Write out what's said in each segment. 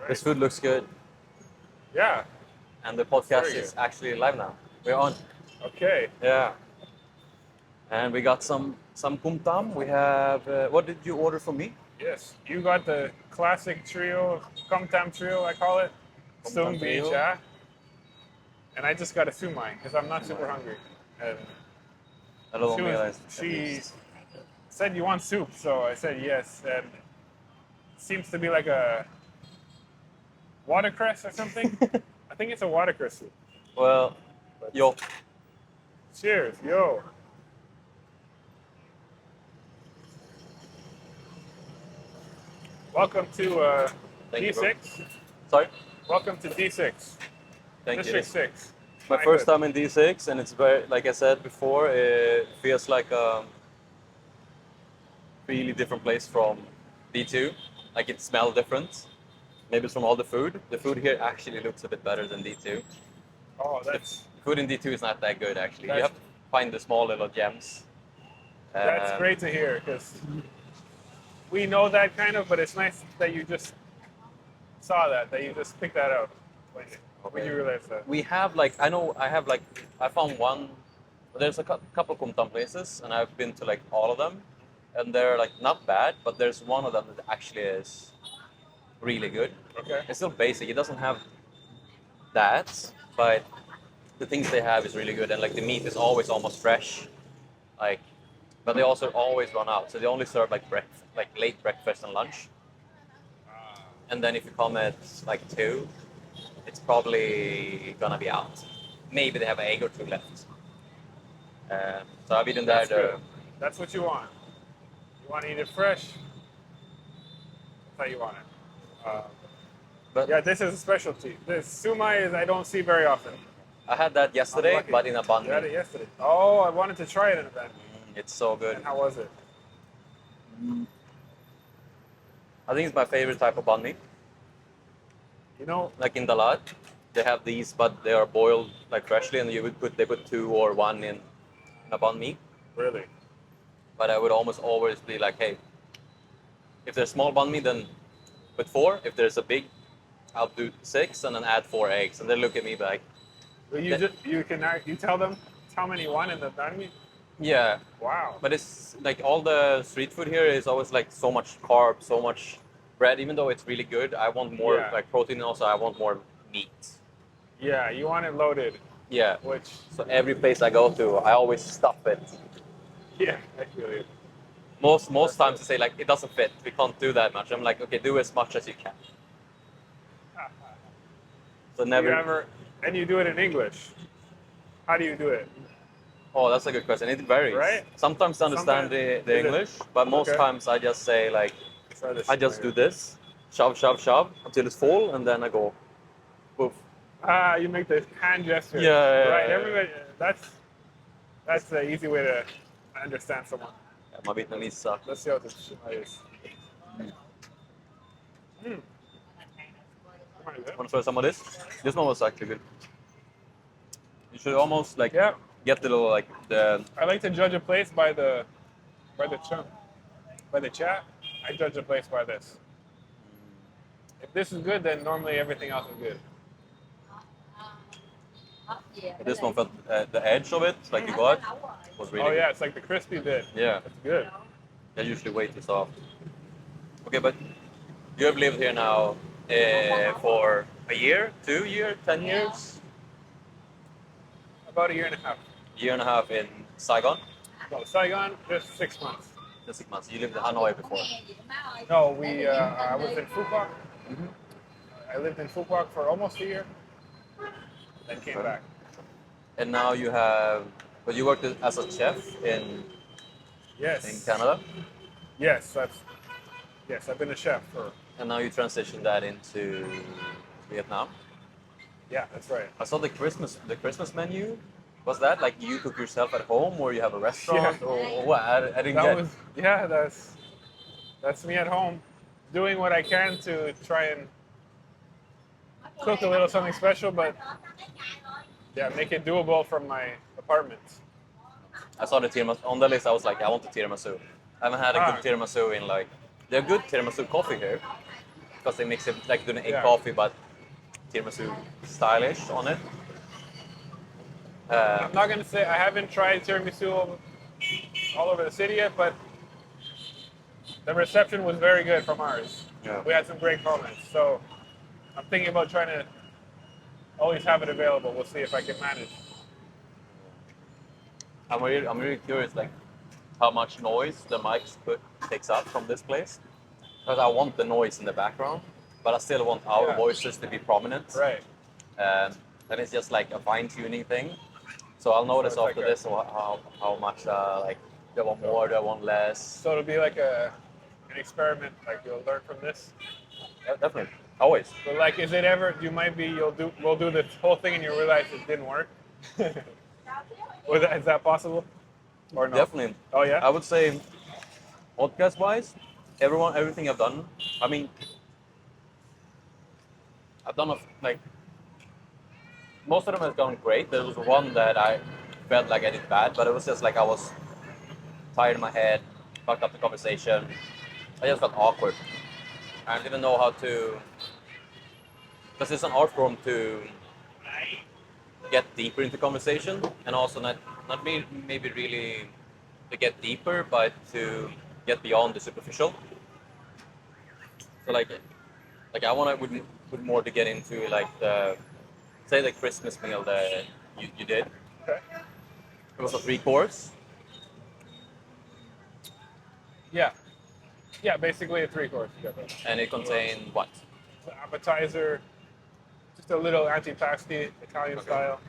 This food looks good. Yeah. And the podcast Very is good. actually live now. We're on. Okay. Yeah. And we got some kum tam. We have, what did you order for me? Yes. You got the classic trio, Kom Tam trio, I call it. Kum tam Stung trio. Cha. And I just got a sumai because I'm not super hungry. And she said, "You want soup?" So I said yes. And it seems to be like a watercress or something. I think it's a watercress soup. Well, yo. Cheers, yo. Welcome to D6. Sorry? Welcome to D6. Thank District you. 6. My first time in D6, and it's very, like I said before, it feels like a really different place from D2. Like it smells different. Maybe it's from all the food. The food here actually looks a bit better than D2. Oh, that's The food in D2 is not that good actually. You That's- have to find the small little gems. that's great to hear because we know that kind of, but it's nice that you just saw that you just picked that out when you realized that. We have I found one. There's a couple kum tam places, and I've been to like all of them, and they're like not bad, but there's one of them that actually is really good. Okay. It's still basic. It doesn't have that, but the things they have is really good, and like the meat is always almost fresh, like. But they also always run out, so they only serve like late breakfast and lunch. And then if you come at like 2, it's probably gonna be out. Maybe they have an egg or 2 left. So I've eaten That's that. good. That's what you want. You want to eat it fresh. That's how you want it. But Yeah, this is a specialty. This sumai is I don't see very often. I had that yesterday, Unlucky. but in a banh You had it mi. yesterday. Oh, I wanted to try it in a banh mi. It's so good. And how was it? I think it's my favorite type of banh mi. You know, Like in Dalat, they have these, but they are boiled like freshly, and they put 2 or 1 in a banh mi. really. But I would almost always be like, hey, if there's small banh mi, then put 4. If there's a big, I'll do 6 and then add 4 eggs. And they look at me like, You tell them how many you want in the banh mi. yeah. Wow. But it's like all the street food here is always like so much carb, so much bread. Even though it's really good, I want more Yeah. like protein. And also, I want more meat. Yeah, you want it loaded, Yeah. which So every place I go to, I always stuff it. yeah, I feel you. Most times they say like it doesn't fit. We can't do that much. I'm like, okay, do as much as you can. So never. And you do it in English. How do you do it? Oh, that's a good question. It varies. Right? Sometimes I understand Sometimes- the is it- English, but most okay. times I just say like, Try this I just sumai do this, shove, shove, shove until it's full, and then I go, poof. You make the hand gesture. Yeah, Right. yeah. Everybody. That's the easy way to understand someone. Yeah, my Vietnamese suck. Let's see how this sumai is. Want to try some of this? This one was actually good. You should almost like Yeah. get the little like the. I like to judge a place by the chunk, by the chat. I judge a place by this. If this is good, then normally everything else is good. This one felt the edge of it, like you got, was really. Oh yeah, Good. it's like the crispy bit. Yeah. It's good. They're usually way too soft. Okay, but you have lived here now for a year, 2 years, 10 years, About a year and a half. year and a half in Saigon. No, Saigon, just 6 months. Just 6 months. You lived in Hanoi before. No, I was in Phu Quoc. I lived in Phu Quoc for almost a year, then came Okay. back. And now you have, but you worked as a chef in Yes. Canada, Yes, I've been a chef for. and now you transition that into Vietnam. Yeah, that's right. I saw the Christmas menu. Was that like you cook yourself at home, or you have a restaurant, Yeah. or what? I didn't That get. was that's me at home, doing what I can to try and cook a little something special, but yeah, make it doable from my apartment. I saw the tiramisu on the list. I was like, I want the tiramisu. I haven't had a good tiramisu in like. They're good tiramisu coffee here, because they mix it like doing egg Yeah. coffee, but tiramisu stylish on it. I'm not gonna say I haven't tried tiramisu all over the city yet, but the reception was very good from ours. Yeah. We had some great comments, so I'm thinking about trying to always have it available. We'll see if I can manage. I'm really curious, like how much noise the mics takes up from this place. Because I want the noise in the background, but I still want our Yeah. voices to be prominent. Right. And it's just like a fine tuning thing. So I'll notice it's like after a- this how much like do I want more, do I want less. So it'll be like an experiment. Like you'll learn from this. Yeah, definitely, always. But like, is it ever? We'll do this whole thing and you realize it didn't work. Is that possible? Or no? Definitely. Oh yeah. I would say podcast wise, everything I've done. I mean, I've done like most of them have gone great. There was one that I felt like I did bad, but it was just like I was tired in my head, fucked up the conversation. I just felt awkward. I didn't know how to, because it's an art form to get deeper into conversation, and also not maybe really to get deeper, but to get beyond the superficial. So like I want to would more to get into like the say the Christmas meal that you did. Okay. It was a 3 course. Yeah. Yeah, basically a 3-course. And it contained what? The appetizer, just a little antipasti, Italian Okay. style,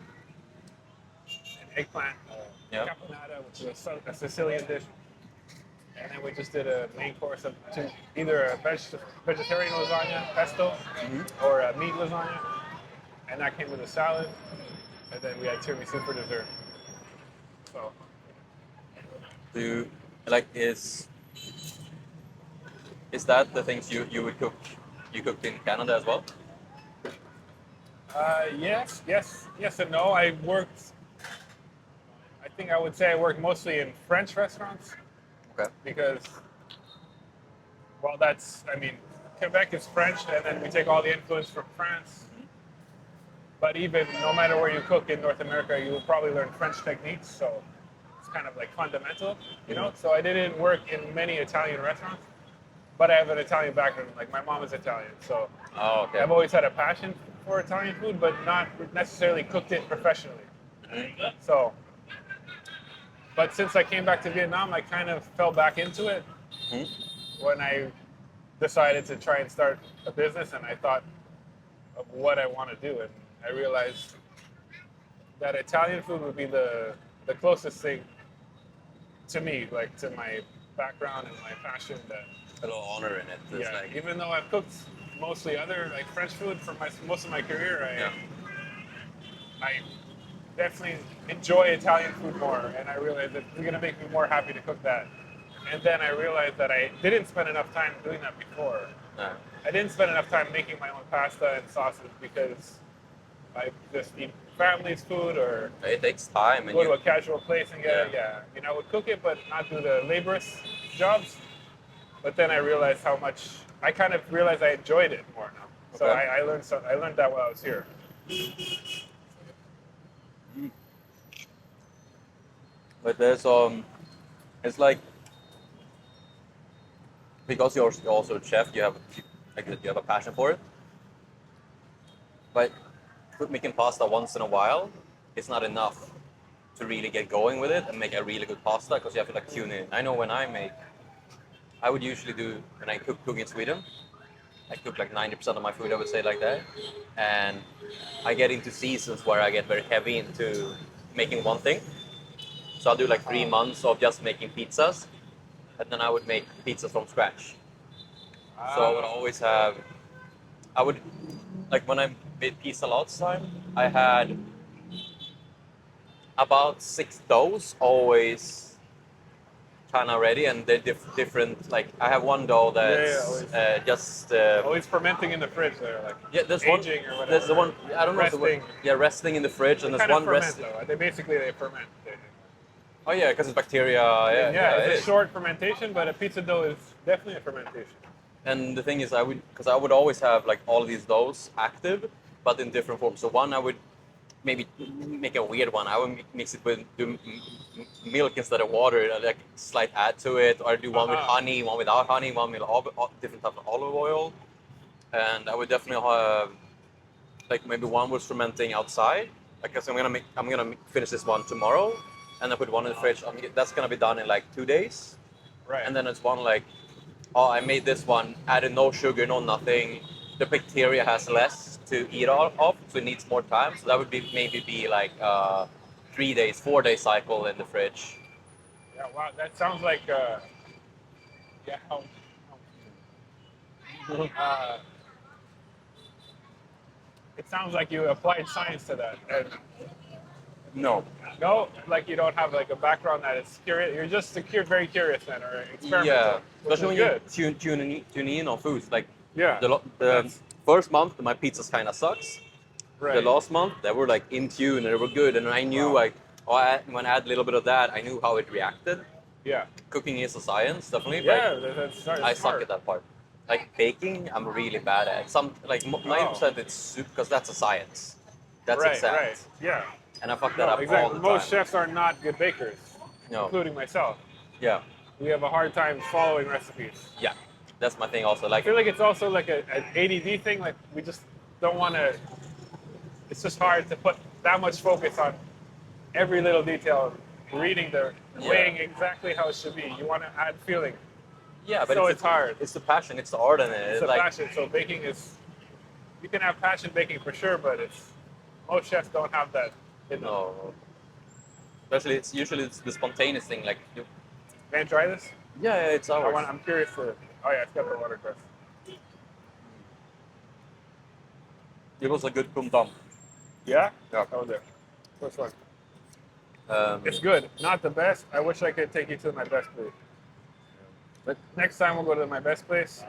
an eggplant, Yeah. caponata, which is a Sicilian dish. And then we just did a main course of either a vegetarian lasagna, pesto, or a meat lasagna. And that came with a salad. And then we had tiramisu for dessert. So, Do you like is that the things you would cook? You cooked in Canada as well? yes and no. I think I would say I worked mostly in French restaurants. Okay. Because, well, Quebec is French, and then we take all the influence from France. But even no matter where you cook in North America, you will probably learn French techniques, so it's kind of like fundamental, you know? So I didn't work in many Italian restaurants, but I have an Italian background. Like, my mom is Italian, so Oh, okay. I've always had a passion for Italian food, but not necessarily cooked it professionally. So, but since I came back to Vietnam, I kind of fell back into it when I decided to try and start a business, and I thought of what I want to do, and I realized that Italian food would be the closest thing to me, like to my background and my passion. That A little honor in it. It's yeah, like, even though I've cooked mostly other like French food for most of my career, I definitely enjoy Italian food more, and I realized that it's gonna make me more happy to cook that. And then I realized that I didn't spend enough time doing that before. I didn't spend enough time making my own pasta and sauces because I just eat family's food or it takes time, and go to a casual place and get it. Yeah, you know, I would cook it, but not do the laborious jobs. But then I realized how much I kind of realized I enjoyed it more now. So Okay. I learned that while I was here. But there's it's like because you're also a chef, you have a passion for it. But making pasta once in a while is not enough to really get going with it and make a really good pasta because you have to like tune in. I know when I would usually do when I cook in Sweden. I cook like 90% of my food, I would say like that, and I get into seasons where I get very heavy into making one thing. So I'll do like 3 months of just making pizzas, and then I would make pizzas from scratch. So I would always like when I made pizza last time, I had about 6 doughs always kind of ready, and they're different. Like I have one dough that's just Always fermenting in the fridge there, like there's aging or whatever. There's the one I don't know Resting. resting in the fridge, and They there's kind of one ferment though. They ferment. Oh yeah, because it's bacteria. Yeah, it it's is. a short fermentation, but a pizza dough is definitely a fermentation. And the thing is, because I would always have like all of these doughs active, but in different forms. So one I would maybe make a weird one. I would mix it with milk instead of water, like slight add to it, or do one with Uh-huh. honey, one without honey, one with all different types of olive oil. And I would definitely have like maybe one was fermenting outside. Like, 'cause I'm gonna finish this one tomorrow, and I put one in the fridge. That's gonna be done in like 2 days. Right. And then it's one like, oh, I made this one, added no sugar, no nothing. The bacteria has less to eat of, so it needs more time. So that would be maybe be like 3 days, 4 day cycle in the fridge. Yeah. Wow. That sounds like yeah. Uh, it sounds like you applied science to that. And No. no, like you don't have like a background that is curious. You're just very curious then, or Yeah, experimental, which especially is when good. you tune in on foods. Like Yeah. the That's first month, my pizzas kind of sucks. The right. last month, they were like in tune and they were good, and I knew Wow. like, when I add a little bit of that, I knew how it reacted. Yeah. Cooking is a science, definitely, but Yeah. That's I suck smart. at that part. Like baking, I'm really bad at. Some like 90% it's soup because that's a science. That's Right. exact, Right. Yeah. and I fuck that No, up all exactly. the Most time. chefs are not good bakers, No, including myself. yeah, We have a hard time following recipes. yeah, that's my thing also. I Like, feel like it's also like an ADD thing. Like we just don't want to. It's just hard to put that much focus on every little detail, reading the yeah, weighing exactly how it should be. You want to add feeling, yeah, but so it's hard. It's the passion, it's the art in it. It's a Like, passion. So baking is. You can have passion baking for sure, but it's most chefs don't have that in them. no, especially it's usually it's the spontaneous thing. Like, Can I try this? yeah, it's ours. I'm curious for. Oh yeah, it's got the watercress. It was a good kum tam. Yeah. Yeah. That was it. First one. Um, It's good. Not the best. I wish I could take you to my best place. but Next time we'll go to my best place.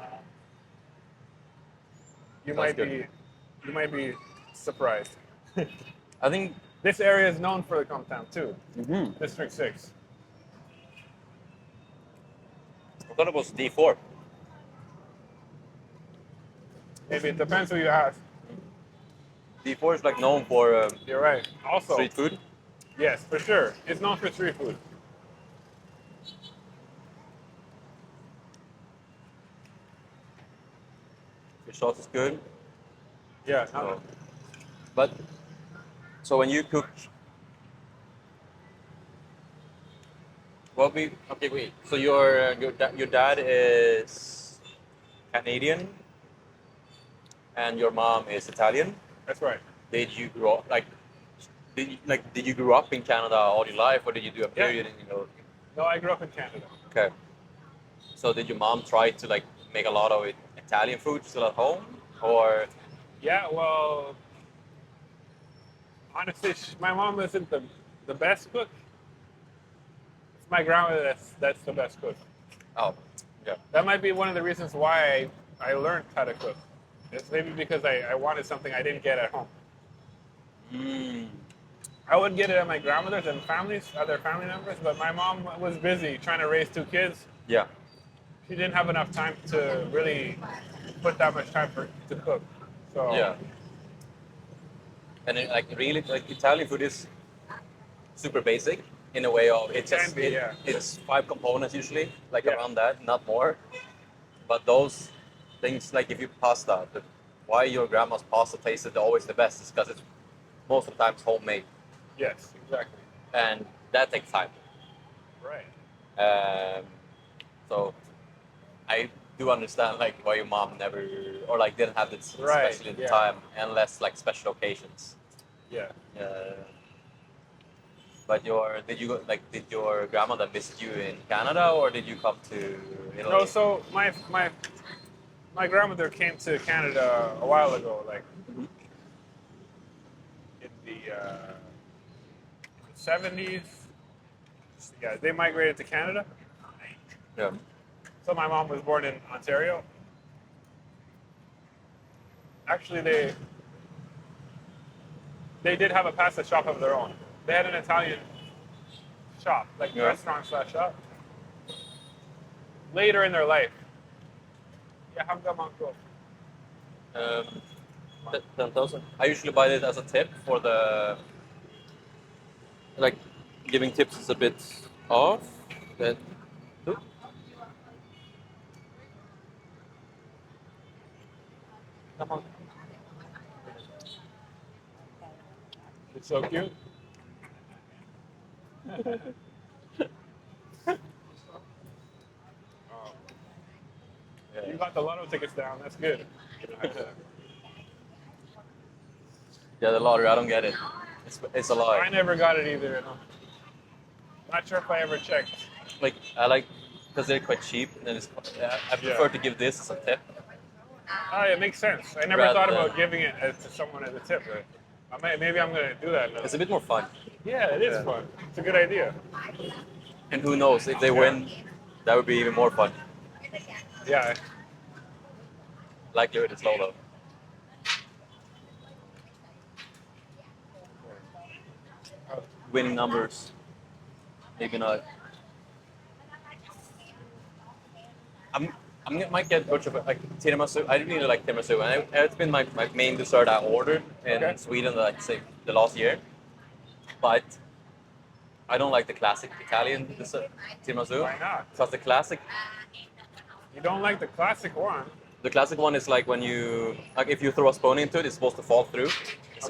You Sounds might good. be, you might be surprised. I think This area is known for the compound too. I District 6. thought it was D4. Maybe it depends who you ask. D4 is like known for You're right. Also, street food. yes, for sure. It's known for street food. Your sauce is good. Yeah. So, but so when you cook, okay, wait. So your dad is Canadian and your mom is Italian. That's right. Did you grow up did you grow up in Canada all your life, or did you do a Yeah. period in No, I grew up in Canada. Okay. So did your mom try to like make a lot of Italian food still at home, or Yeah. Well, honestly, my mom isn't the best cook. It's my grandmother that's the best cook. oh, yeah, That might be one of the reasons why I learned how to cook. It's maybe because I wanted something I didn't get at home. mm, I would get it at my grandmother's and other family members, but my mom was busy trying to raise 2 kids. yeah, She didn't have enough time to really put that much time to cook. So yeah. And like really, like Italian food is super basic in a way of It can be, yeah. it's 5 components usually, like Yeah. around that, not more. But those things, like if you pasta, why your grandma's pasta tasted always the best is because it's most of the times homemade, yes, exactly. and that takes time. Right. So I do understand like why your mom never or like didn't have this Right, especially the yeah. time unless like special occasions. Yeah. But did your grandmother visit you in Canada, or did you come to Italy? No, so my grandmother came to Canada a while ago, like in the 70s. Yeah, they migrated to Canada. Yeah. So my mom was born in Ontario. Actually, they did have a pasta shop of their own. They had an Italian shop, like Yeah. restaurant/shop. Later in their life, Yeah, hamga mangko. Um, 10,000. I usually buy it as a tip for the like giving tips is a bit off. That come on. It's so cute. Oh, Yeah. you got the lotto tickets down. That's good. Yeah, the lottery. I don't get it. It's a lie. I never got it either. No. Not sure if I ever checked. Like I like because they're quite cheap, and then I prefer Yeah. to give this as a tip. Oh, it makes sense. I never Rather thought than- about giving it to someone as a tip. But maybe I'm gonna do that now. It's a bit more fun. Yeah, it is Yeah. fun. It's a good idea. And who knows if they win, that would be even more fun. Yeah. Likelihood is low though. Winning numbers, maybe not. Might get much of like tiramisu. I really like tiramisu, and it's been my main dessert I ordered in Okay. Sweden, like say the last year. But I don't like the classic Italian dessert tiramisu. Why not? Because You don't like the classic one. the classic one is like when you like if you throw a spoon into it, it's supposed to fall through.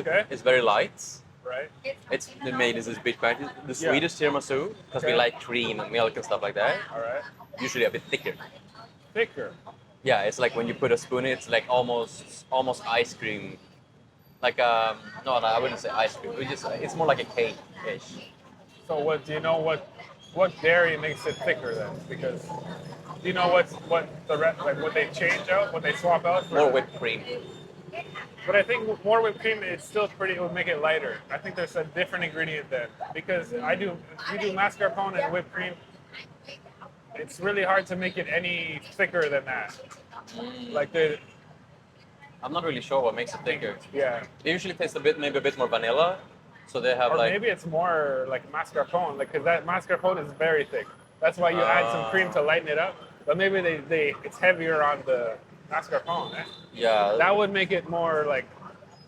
Okay. It's very light. Right? It's made in this big quantity. The Yeah. Swedish tiramisu, because we Okay. like cream and milk and stuff like that, All right. usually a bit thicker. Thicker. Yeah, it's like when you put a spoon in, it's like almost ice cream. Like no, I wouldn't say ice cream. It's more like a cake-ish. So what do you know what dairy makes it thicker then? Because do you know what what they change out, what they swap out for? More whipped cream. But I think more whipped cream, it's still pretty. It would make it lighter. I think there's a different ingredient then because you do mascarpone and whipped cream. It's really hard to make it any thicker than that. Like I'm not really sure what makes it thicker. yeah. It usually tastes maybe a bit more vanilla. So they have Or like maybe it's more like mascarpone, like because that mascarpone is very thick. That's why you add some cream to lighten it up. But maybe it's heavier on the mascarpone. Eh? yeah That would make it more like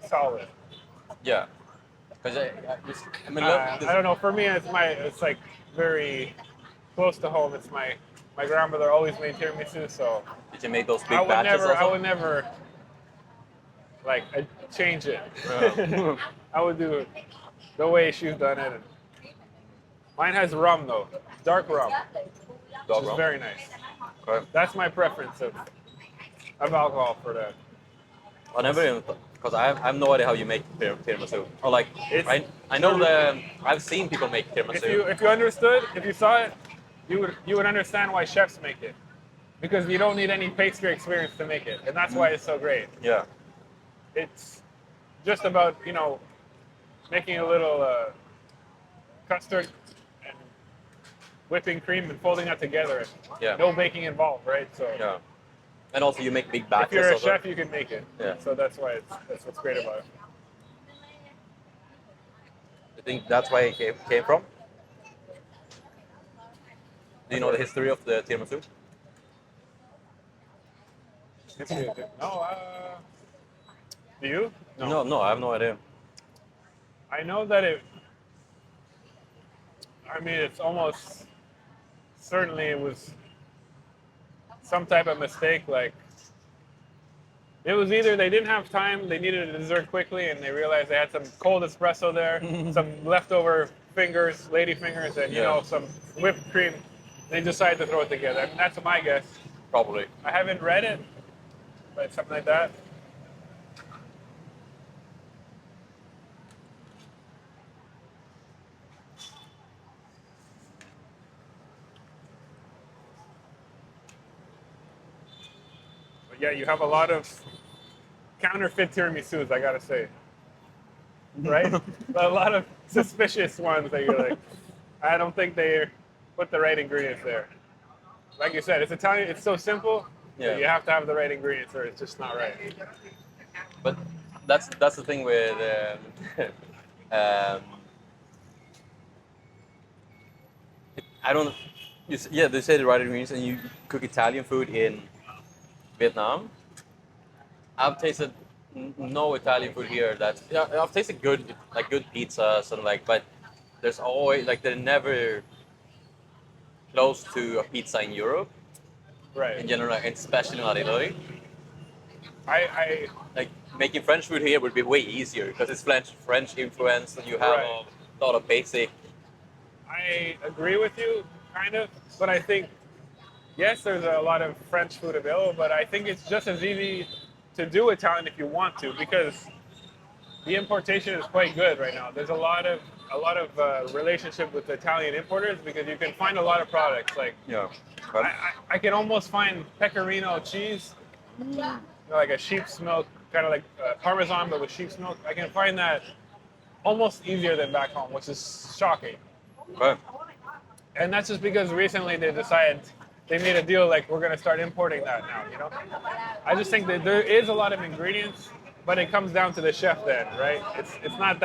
solid. yeah. Because I mean, I don't know. For me, it's like very close to home. It's my grandmother always made tiramisu, so did you make those big I would batches never also? like change it. Yeah. I would do it the way she's done it. Mine has rum though, dark rum, Dog which is rum. very nice. Okay. That's my preference of alcohol for that. I never even because I have no idea how you make tiramisu. Or like It's- I know I've seen people make tiramisu. If you understood, if you saw it, you would understand why chefs make it, because you don't need any pastry experience to make it, and that's why it's so great. Yeah. It's just about making a little custard and whipping cream and folding that together. Yeah. No baking involved, right? So Yeah. And also you make big if batches. you're a also. chef, you can make it. Yeah. So that's what's great about it. I think that's why it came from. Do you know the history of the tiramisu? No, do you? No, I have no idea. I know that it's almost certainly it was some type of mistake. Like, it was either they didn't have time, they needed a dessert quickly, and they realized they had some cold espresso there, some leftover fingers, lady fingers, and Yeah. some whipped cream. They decided to throw it together. I mean, that's my guess. Probably. I haven't read it, but something like that. But yeah, you have a lot of counterfeit tiramisus, I gotta say. Right? A lot of suspicious ones that you're like, I don't think they put the right ingredients there. Like you said, it's Italian, it's so simple, Yeah. but you have to have the right ingredients or it's just not right. But that's the thing with um, I don't. They say the right ingredients, and you cook Italian food in Vietnam. I've tasted no Italian food here. That's yeah, I've tasted good pizzas and like, but there's always like they're never close to a pizza in Europe Right. in general, and especially not Italy. I Like making French food here would be way easier because it's French influence and you have Right. a lot of basic. I agree with you, kind of, but I think yes, there's a lot of French food available, but I think it's just as easy to do Italian if you want to, because the importation is quite good right now. There's a lot of relationship with Italian importers because you can find a lot of products. Like Yeah. I can almost find pecorino cheese, like a sheep's milk, kind of like Parmesan, but with sheep's milk. I can find that almost easier than back home, which is shocking. Okay. And that's just because recently they made a deal like we're gonna start importing that now. I just think that there is a lot of ingredients, but it comes down to the chef then, right? It's not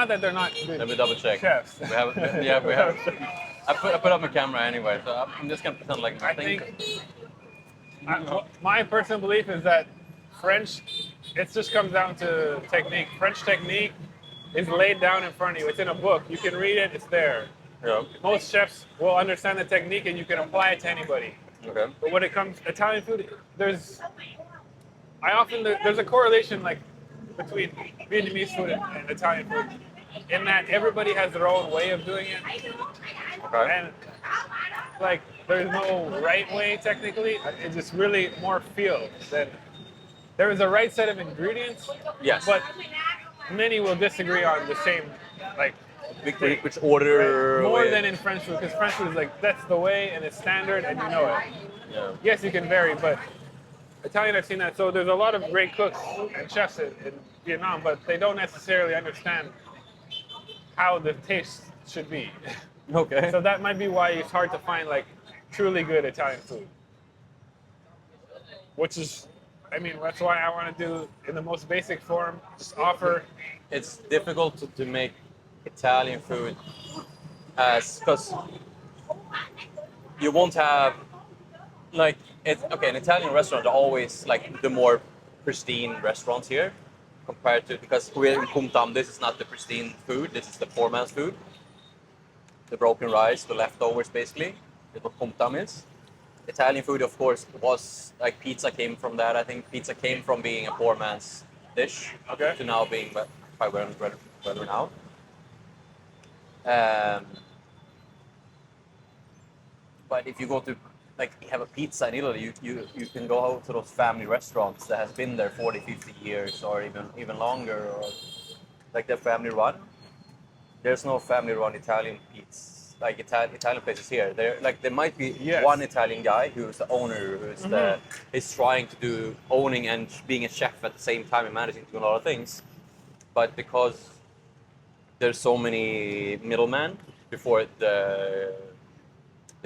that they're not good Let me double check. chefs. We have, yeah, we have. I put up my camera anyway, so I'm just gonna pretend like I nothing. think my personal belief is that French, it just comes down to technique. French technique is laid down in front of you. It's in a book. You can read it. It's there. Yeah. Most chefs will understand the technique and you can apply it to anybody. Okay. But when it comes Italian food, there's a correlation like between Vietnamese food and Italian food, in that everybody has their own way of doing it, Okay. and like there's no right way technically. It's just really more feel than there is a right set of ingredients. Yes. But many will disagree on the same like thing. Which order? Right? More with- than in French food, because French food is like that's the way and it's standard and you know it. Yeah. Yes, you can vary, but Italian, I've seen that. So there's a lot of great cooks and chefs in Vietnam, but they don't necessarily understand how the taste should be. Okay. So that might be why it's hard to find like truly good Italian food. Which is, I mean, that's why I want to do in the most basic form, just offer. It's difficult to make Italian food because you won't have like it's okay. An Italian restaurant are always like the more pristine restaurants here compared to because we're in Kum Tam. This is not the pristine food. This is the poor man's food. The broken rice, the leftovers, basically. That's what Kum Tam is. Italian food, of course, was like pizza came from that. I think pizza came from being a poor man's dish Okay. to now being quite well renowned. Um, but if you go to like have a pizza in Italy, you can go out to those family restaurants that has been there 40, 50 years or even longer, or like they're family run. There's no family run Italian pizza like Italian places here. There might be Yes. one Italian guy who's the owner, who's is trying to do owning and being a chef at the same time and managing to do a lot of things. But because there's so many middlemen before the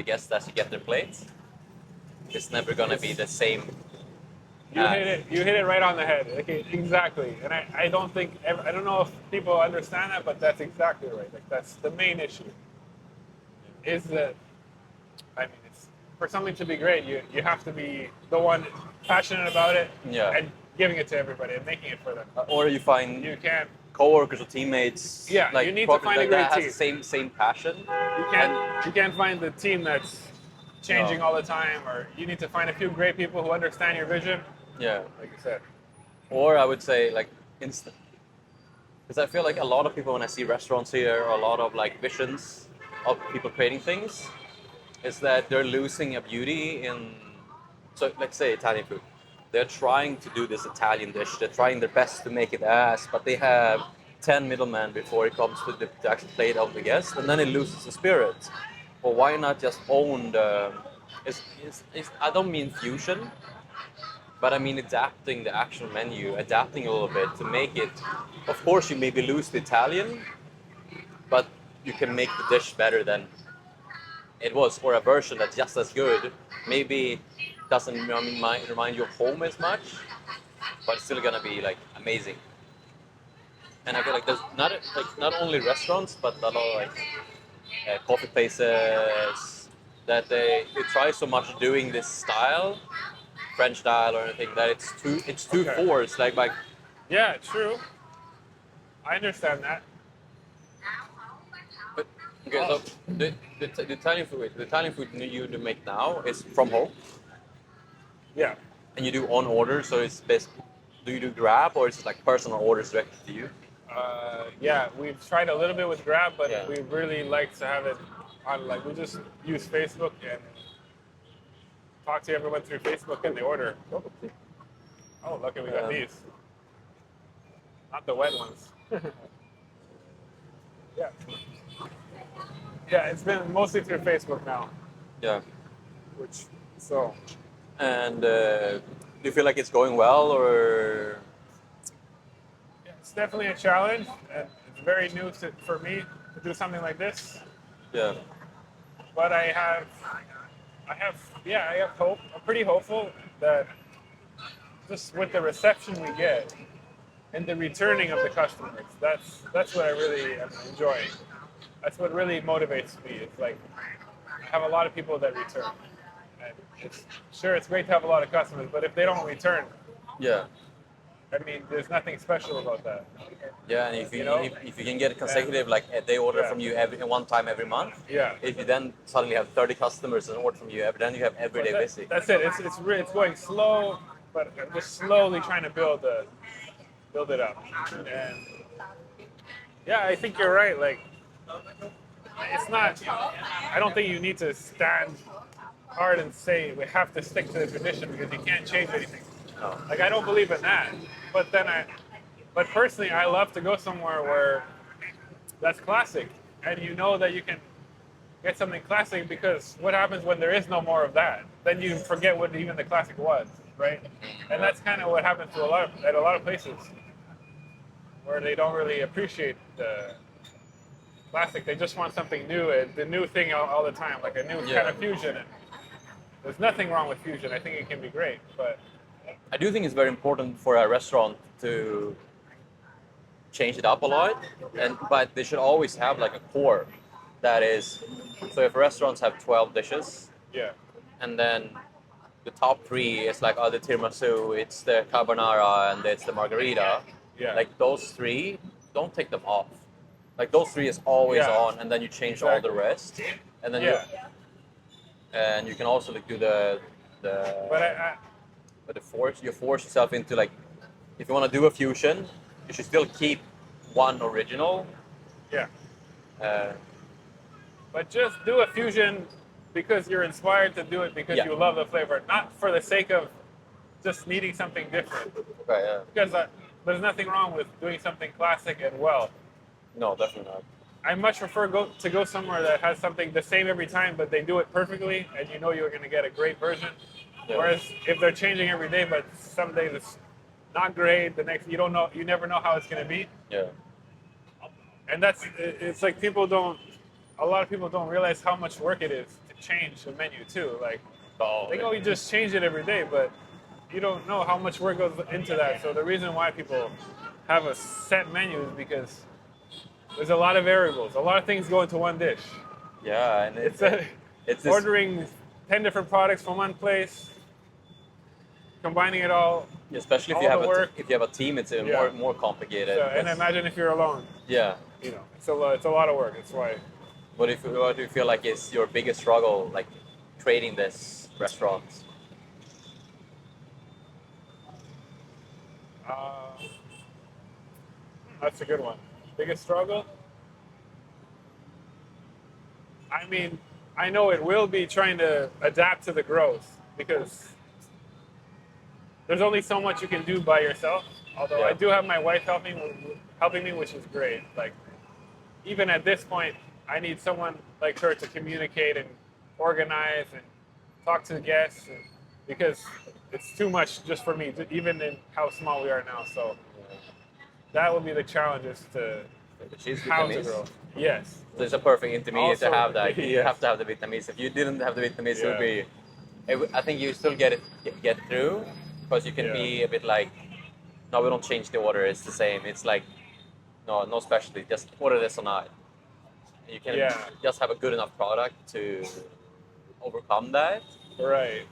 guests actually get their plates, it's never gonna be the same. You hit it right on the head. Okay, exactly. And I don't think, I don't know if people understand that, but that's exactly right. Like that's the main issue. Is that, I mean, it's for something to be great, you have to be the one passionate about it Yeah. and giving it to everybody and making it for them. Or you find You can't coworkers or teammates. Yeah, like you need to probably find a like great that has team. the same passion. you can't find the team that's changing all the time, or you need to find a few great people who understand your vision, Yeah. like you said. Or I would say like instant. Because I feel like a lot of people when I see restaurants here, or a lot of like visions of people creating things, is that they're losing a beauty in. So let's say Italian food. They're trying to do this Italian dish. They're trying their best to make it as, but they have 10 middlemen before it comes to the actual plate of the guest, and then it loses the spirit. Well, why not just own the? I don't mean fusion, but I mean adapting the actual menu, adapting a little bit to make it. Of course, you maybe lose the Italian, but you can make the dish better than it was, or a version that's just as good. Maybe doesn't remind you of home as much, but it's still gonna be like amazing. And I feel like there's not only restaurants, but a lot of like coffee places, that they try so much doing this style, French style or anything, that it's too Okay. forced. Like Yeah, true. I understand that. but okay, Oh, so the Italian food you do make now is from home, yeah. and you do on order. So it's best. Do you do Grab or is it like personal orders directly to you? Yeah, we've tried a little bit with Grab, but Yeah. we really like to have it on, like, we just use Facebook and talk to everyone through Facebook and they order. Oh, look, we got Um, these. Not the wet ones. Yeah. Yeah, it's been mostly through Facebook now, yeah. which, so, And do you feel like it's going well or? yeah, it's definitely a challenge, and it's very new for me to do something like this. Yeah. But yeah, I have hope. I'm pretty hopeful that just with the reception we get and the returning of the customers, that's what I really am enjoying. That's what really motivates me. It's like I have a lot of people that return. And it's great to have a lot of customers, but if they don't return, Yeah. I mean, there's nothing special about that. Yeah, and if you You know? if you can get consecutive, like they order Yeah. from you every one time every month. Yeah. If you then suddenly have 30 customers and order from you, then you have every But day busy. that's it. It's going slow, but I'm just slowly trying to build it up. And yeah, I think you're right. Like, it's not. I don't think you need to stand hard and say we have to stick to the tradition because you can't change anything. No. Like, I don't believe in that. But then but personally, I love to go somewhere where that's classic, and you know that you can get something classic because what happens when there is no more of that? Then you forget what even the classic was, right? And that's kind of what happens to at a lot of places where they don't really appreciate the classic. They just want something new, the new thing all the time, like a new kind of fusion. And there's nothing wrong with fusion. I think it can be great, but I do think it's very important for a restaurant to change it up a lot, but they should always have like a core that is. So if restaurants have 12 dishes, yeah, and then the top three is like the tiramisu, it's the carbonara, and it's the margarita. yeah, Like those three, don't take them off. Like those three is always Yeah. on, and then you change all the Exactly. rest, and then yeah. you can also like do the But you force yourself into like if you want to do a fusion, you should still keep one original. yeah. Uh, But just do a fusion because you're inspired to do it because Yeah. you love the flavor, not for the sake of just needing something different. okay, yeah. Because there's nothing wrong with doing something classic and well. No, definitely not. I much prefer to go somewhere that has something the same every time, but they do it perfectly, and you know you're going to get a great version. Yeah. Whereas if they're changing every day, but some days it's not great, the next you don't know, you never know how it's going to be, Yeah. and it's like a lot of people don't realize how much work it is to change the menu too. Like they go, you just change it every day, but you don't know how much work goes into that. So the reason why people have a set menu is because there's a lot of variables. A lot of things go into one dish. Yeah, and It's this, ordering 10 different products from one place, combining it all. especially if all you have the work. if you have a team, it's Yeah. more complicated. So, and imagine if you're alone. Yeah. You know, it's a lot of work. That's why. What do you feel like is your biggest struggle, like creating this restaurant? Uh, that's a good one. Biggest struggle? I mean, I know it will be trying to adapt to the growth because there's only so much you can do by yourself. Although Yeah. I do have my wife helping me, which is great. Like, even at this point, I need someone like her to communicate and organize and talk to the guests because it's too much just for me, even in how small we are now. So that would be the challenge is to She's how to Vietnamese. grow. Yes. So it's a perfect intermediate Also, to have that. You yes. have to have the Vietnamese. If you didn't have the Vietnamese, it would Yeah. be. I think you still get through because you can Yeah. be a bit like, no, we don't change the order. It's the same. It's like, no specialty. Just order this or not. You can Yeah. just have a good enough product overcome that. Right.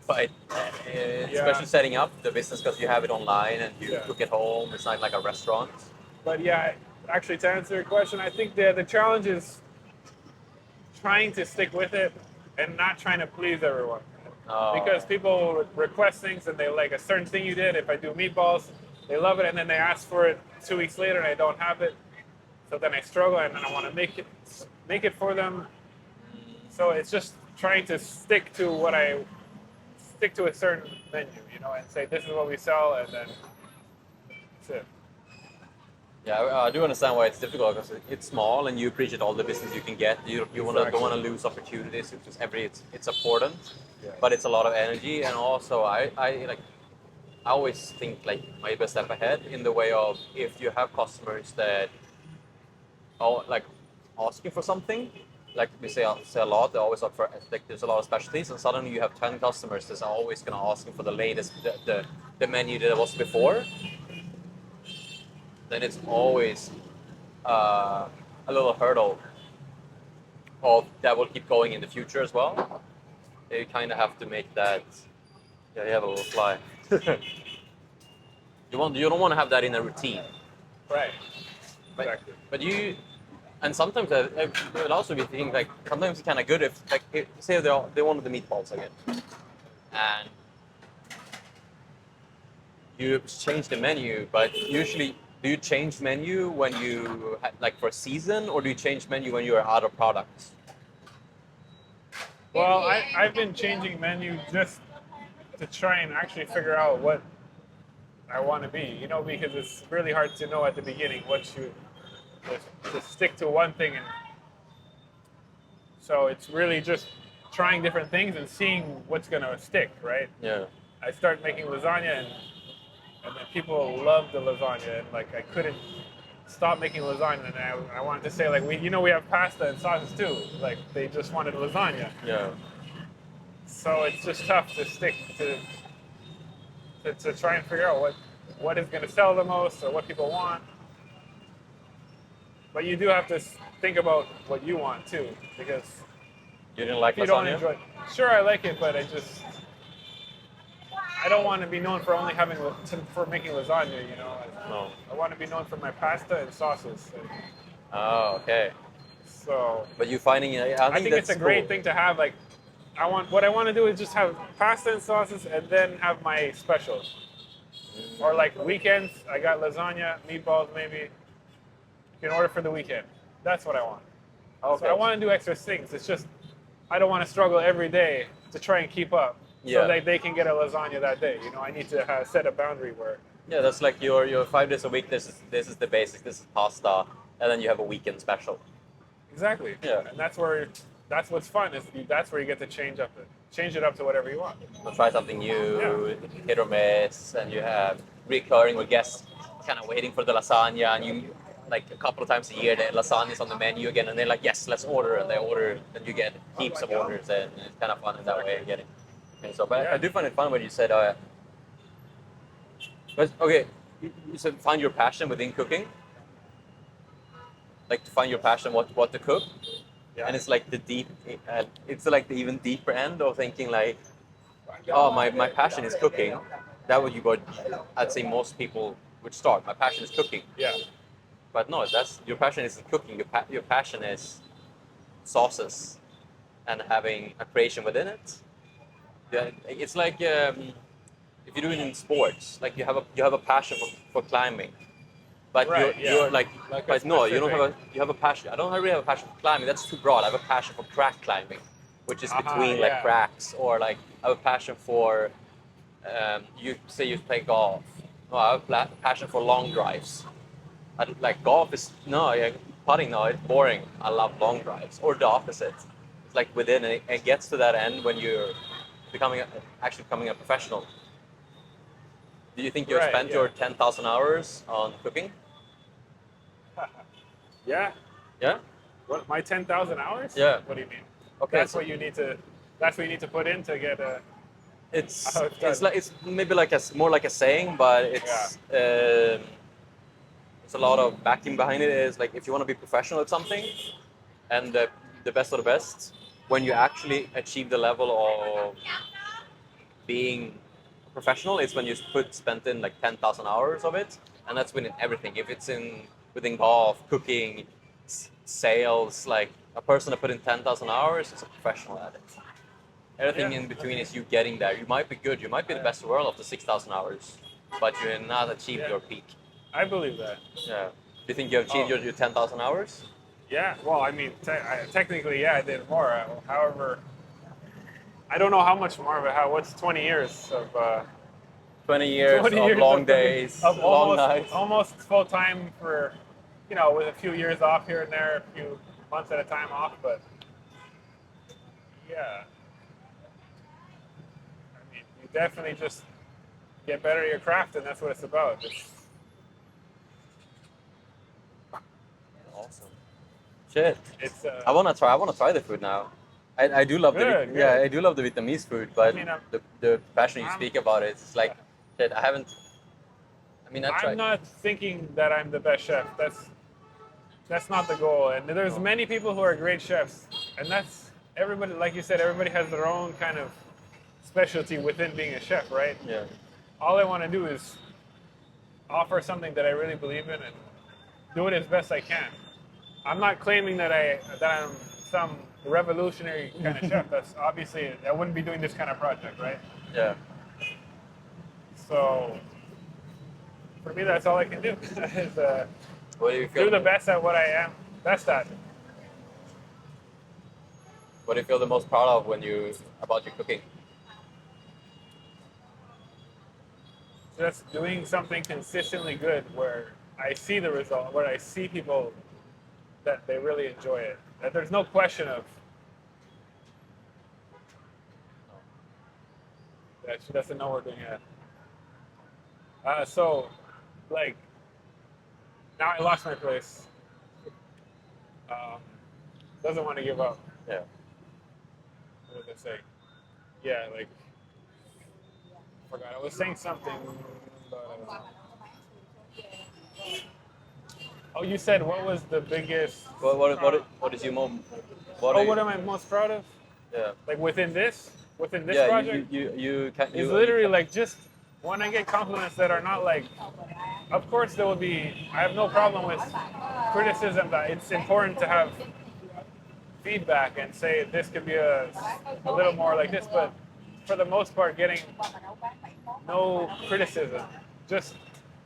But especially setting up the business because you have it online and you Yeah. cook at home. It's not like a restaurant. But yeah, actually, to answer your question, I think the challenge is trying to stick with it and not trying to please everyone. Because people request things and they like a certain thing you did. If I do meatballs, they love it, and then they ask for it 2 weeks later and I don't have it. So then I struggle and then I want to make it for them. So it's just trying to stick to a certain menu, and say this is what we sell, and then that's it. Yeah, I do understand why it's difficult because it's small and you appreciate all the business you can get. You don't want to lose opportunities. It's just it's important, but it's a lot of energy. And also, I always think like maybe a step ahead in the way of if you have customers that like asking for something, like we say a lot, they always look for like there's a lot of specialties, and suddenly you have 10 customers that's always gonna ask you for the latest the menu that was before. Then it's always a little hurdle of that will keep going in the future as well. You kind of have to make that. Yeah, you have a little fly. You don't want to have that in a routine. Right. But, Exactly. but you, and sometimes it will also be thinking like sometimes it's kind of good if like say they wanted the meatballs again, and you change the menu, but usually do you change menu when you like for a season, or do you change menu when you are out of products? Well, I've been changing menu just to try and actually figure out what I want to be, because it's really hard to know at the beginning what you to stick to one thing, and so it's really just trying different things and seeing what's gonna stick, right? Yeah. I started making lasagna, and then people loved the lasagna, and like I couldn't stop making lasagna, and I wanted to say like we have pasta and sauces too, like they just wanted lasagna. Yeah. So it's just tough to stick to try and figure out what is going to sell the most or what people want. But you do have to think about what you want too, because You didn't like if you lasagna? don't enjoy. Sure, I like it, but I don't want to be known for only for making lasagna. No. I want to be known for my pasta and sauces. Oh, okay. So But you finding I think it's a great cool. thing to have. Like, what I want to do is just have pasta and sauces, and then have my specials. Or like weekends, I got lasagna, meatballs, maybe. You can order for the weekend. That's what I want. Okay. So I want to do extra things. It's just I don't want to struggle every day to try and keep up, so that they can get a lasagna that day. I need to set a boundary where. Yeah, that's like your 5 days a week. This is the basics. This is pasta, and then you have a weekend special. Exactly. Yeah. And that's what's fun that's where you get to change it up to whatever you want. You'll try something new, hit or miss, and you have recurring with guests kind of waiting for the lasagna, and you like a couple of times a year the lasagna is on the menu again, and they're like, yes, let's order, and they order, and you get heaps of orders, and it's kind of fun in that way getting. Okay, so, but I do find it fun when you said, but okay, you said find your passion within cooking, like to find your passion, what to cook. Yeah. And it's like it's like the even deeper end of thinking like, oh, my passion is cooking. That would I'd say most people would start. My passion is cooking. Yeah. But no, your passion isn't cooking. Your passion is sauces and having a creation within it. Yeah, it's like if you do it in sports, like you have a passion for climbing. But Right, you're like but no, you don't specific- you have a passion. I don't really have a passion for climbing. That's too broad. I have a passion for crack climbing, which is between like yeah. cracks, or like I have a passion for you say you play golf. No, I have a passion for long drives. Like golf is putting. No, it's boring. I love long drives, or the opposite. It's like within it gets to that end when you're actually becoming a professional. Do you think you spent your 10,000 hours on cooking? Yeah. Yeah. What, my 10,000 hours? Yeah. What do you mean? Okay. That's what you need to put in to get a. It's maybe like more like a saying, but it's a lot of backing behind it. Is like if you want to be professional at something, and the best of the best, when you actually achieve the level of being professional, it's when you spent in like 10,000 hours of it, and that's within everything. If it's within golf, cooking, sales, like a person that put in 10,000 hours is a professional at it. Everything Yeah. in between is you getting there. You might be good, you might be the best in the world after 6,000 hours, but you have not achieved Yeah. your peak. I believe that. Yeah. Do you think you have achieved Oh. your 10,000 hours? Yeah. Well, I mean, technically, yeah, I did more. However, I don't know how much more of it. What's 20 years of 20 years 20 of years long days, of long nights. almost full time for, with a few years off here and there, a few months at a time off. But yeah, I mean, you definitely just get better at your craft, and that's what it's about. Awesome. Shit. It's I wanna try the food now. I do love Good, yeah, good. I do love the Vietnamese food, but mean, the passion you I'm- speak about it, it's like shit. I haven't. I mean, I I'm tried. not thinking that I'm the best chef. That's not the goal. And there's many people who are great chefs, and that's everybody. Like you said, everybody has their own kind of specialty within being a chef, right? Yeah. All I want to do is offer something that I really believe in and do it as best I can. I'm not claiming that I'm some revolutionary kind of chef. That's obviously I wouldn't be doing this kind of project, right? Yeah. So for me, that's all I can do is What do you feel? do the best at what I am best at. What do you feel the most proud of about your cooking? Just doing something consistently good where I see the result, where I see people that they really enjoy it. That there's no question of that she doesn't know we're doing it. So, like, now I lost my place. Doesn't want to give up. Yeah. What did I say? Yeah, like, forgot. I was saying something. But, oh, you said what was the biggest? What is your mom? What What am I most proud of? Yeah. Like within this Yeah. project, You can. it's literally like just when I get compliments that are not like. Of course, there will be. I have no problem with criticism. That it's important to have feedback and say this could be a little more like this, but for the most part, getting no criticism, just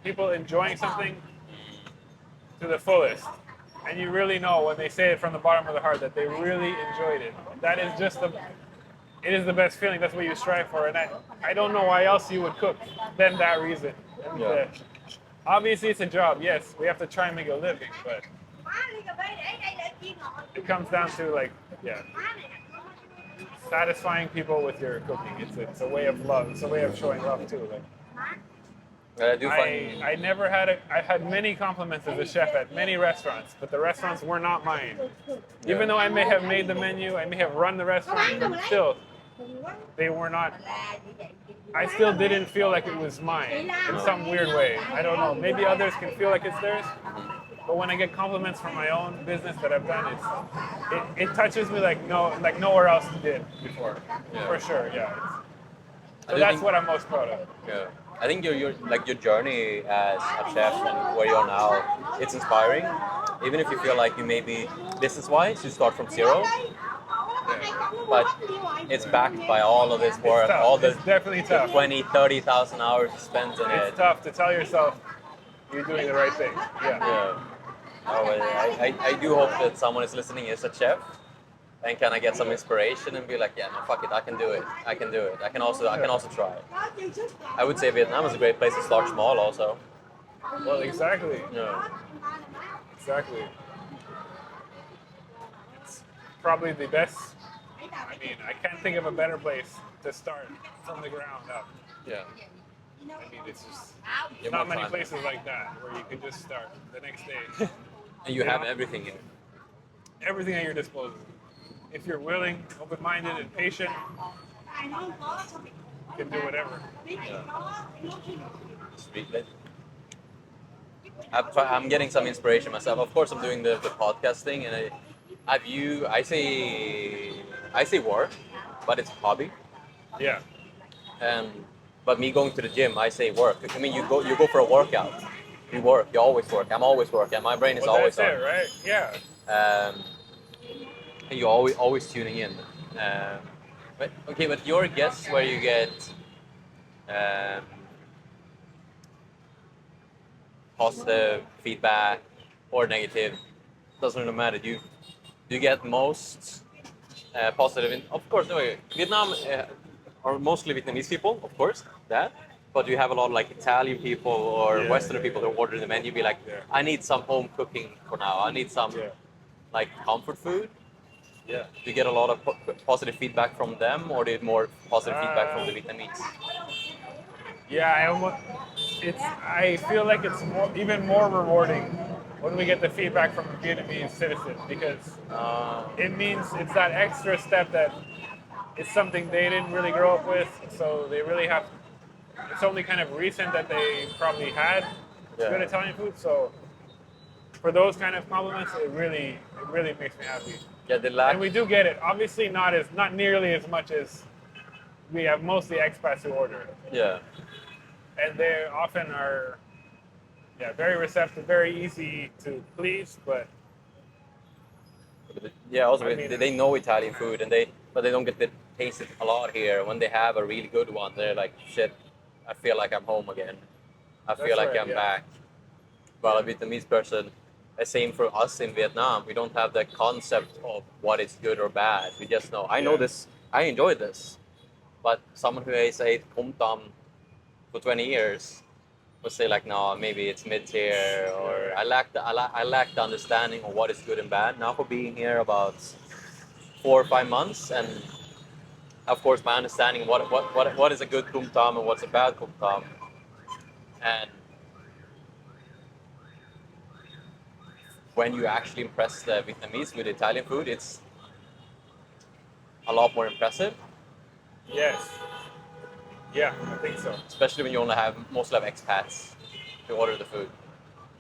people enjoying something to the fullest. And you really know when they say it from the bottom of the heart that they really enjoyed it. That is just it is the best feeling. That's what you strive for. And I don't know why else you would cook than that reason. And, Yeah. Obviously, it's a job. Yes, we have to try and make a living, but it comes down to like, yeah, satisfying people with your cooking. It's a way of love. It's a way of showing love too. Like, I do find. I never had I had many compliments as a chef at many restaurants, but the restaurants were not mine. Even though I may have made the menu, I may have run the restaurant, but still, they were not. I still didn't feel like it was mine in some weird way. I don't know. Maybe others can feel like it's theirs, but when I get compliments from my own business that I've done, it touches me like nowhere else did before. Yeah. For sure, yeah. I So do that's think- what I'm most proud of. Yeah. I think your journey as a chef and where you are now, it's inspiring. Even if you feel like you maybe business-wise you start from zero, but it's backed by all of this work, tough. all the It's definitely tough. 20, 30,000 hours spent in It's it. tough to tell yourself you're doing the right thing. Yeah. Yeah. Oh, I do hope that someone is listening is a chef and can I get some inspiration and be like, yeah, no, fuck it, I can do it. I can do it. I can also try. I would say Vietnam is a great place to start small also. Well, exactly. Yeah. Exactly. It's probably the best. I mean, I can't think of a better place to start from the ground up. Yeah. I mean, it's just You're not more many time. places like that where you can just start the next day. And you have everything here. Everything at your disposal. If you're willing, open-minded, and patient, you can do whatever. I'm getting some I say work, but it's a hobby. Yeah. And but me going to the gym, I say work. I mean, you go for a workout, you work, you always work. I'm always working. My brain is Well, always that's on. it, right? Yeah. And you're always tuning in. But okay, but your guess where you get um, positive feedback or negative doesn't really matter. You get most positive. Of course, no, Vietnam are mostly Vietnamese people, of course, that. But you have a lot of like Italian people or Yeah, Western yeah, people who yeah. order the menu. Be like, Yeah. I need some home cooking for now. I need some Yeah. like comfort food. Yeah. Do you get a lot of positive feedback from them, or do you get more positive feedback from Uh, the Vietnamese? yeah, I feel like it's even more rewarding when we get the feedback from a Vietnamese citizen because Uh, it means it's that extra step that it's something they didn't really grow up with, so they really have. It's only kind of recent that they probably had good yeah, Italian food, so for those kind of compliments, it really makes me happy. yeah, the lack. And we do get it. Obviously, not nearly as much as we have mostly expats who order it, Yeah, and they often are, yeah, very receptive, very easy to please. But yeah. Also, I mean, they know Italian food, but they don't get to taste it a lot here. When they have a really good one, they're like, shit, I feel like I'm home again. I feel that's like right. I'm Yeah, back. Well, a Vietnamese person, same for us in Vietnam. We don't have the concept of what is good or bad. We just know, I know yeah, this, I enjoy this. But someone who has ate kum tam for 20 years would say like, no, maybe it's mid tier, or yeah, I lack the understanding of what is good and bad. Now for being here about 4 or 5 months, and of course my understanding of what is a good kum tam and what's a bad kum tam, and when you actually impress the Vietnamese with Italian food, it's a lot more impressive. yes, yeah. I think so. Especially when you only have mostly have expats to order the food.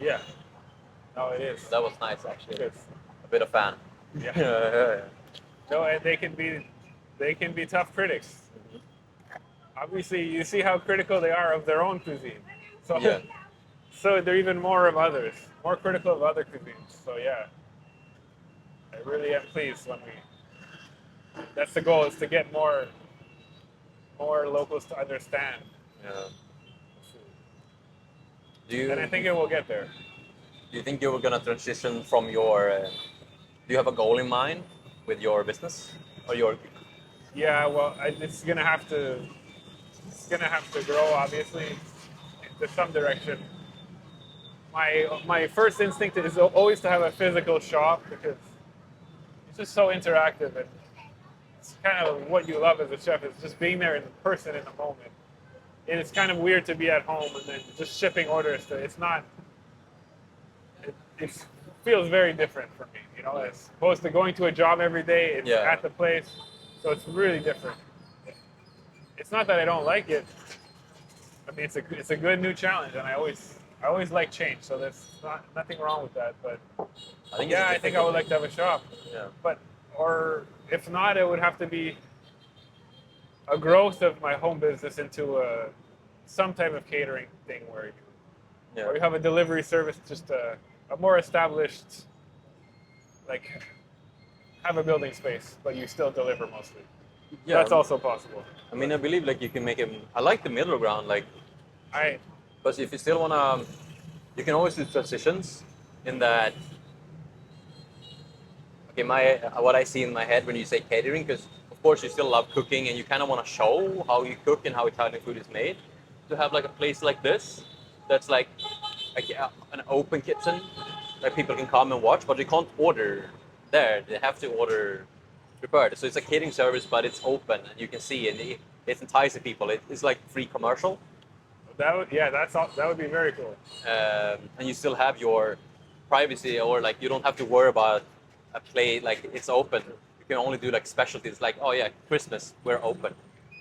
Yeah, no, it is. So that was nice actually. It is. A bit of fan. Yeah. Yeah. No, and they can be tough critics. Obviously, you see how critical they are of their own cuisine. So, Yeah. so they're even more of others, more critical of other cuisines. So yeah, I really am pleased when we. That's the goal: is to get more locals to understand Yeah. food, Do you and I think it will get there. do you think you were gonna transition from your? Do you have a goal in mind with your business or your? Yeah, well, it's gonna have to grow obviously into some direction. My first instinct is always to have a physical shop because it's just so interactive and it's kind of what you love as a chef is just being there in person in the moment. And it's kind of weird to be at home and then just shipping orders to. It's not. It feels very different for me, you know, as opposed to going to a job every day. It's Yeah. at the place, so it's really different. It's not that I don't like it. I mean, it's a good new challenge, and I always like change. So there's nothing wrong with that. But I think it's yeah, a I think I would difficult like to have a shop. Yeah. But or if not, it would have to be a growth of my home business into some type of catering thing where Yeah. you have a delivery service, just a more established, like have a building space, but you still deliver mostly. Yeah. That's also possible. I mean, I believe like you can make it. I like the middle ground, like, I but if you still wanna, you can always do transitions. In that, okay, my what I see in my head when you say catering, because of course you still love cooking and you kind of want to show how you cook and how Italian food is made. To have like a place like this, that's like an open kitchen that people can come and watch, but they can't order there. They have to order prepared. So it's a catering service, but it's open and you can see, and it entices people. It's like free commercial, that would yeah that's all, that would be very cool. and you still have your privacy, or like you don't have to worry about a plate. Like it's open. You can only do like specialties, like oh yeah, Christmas we're open.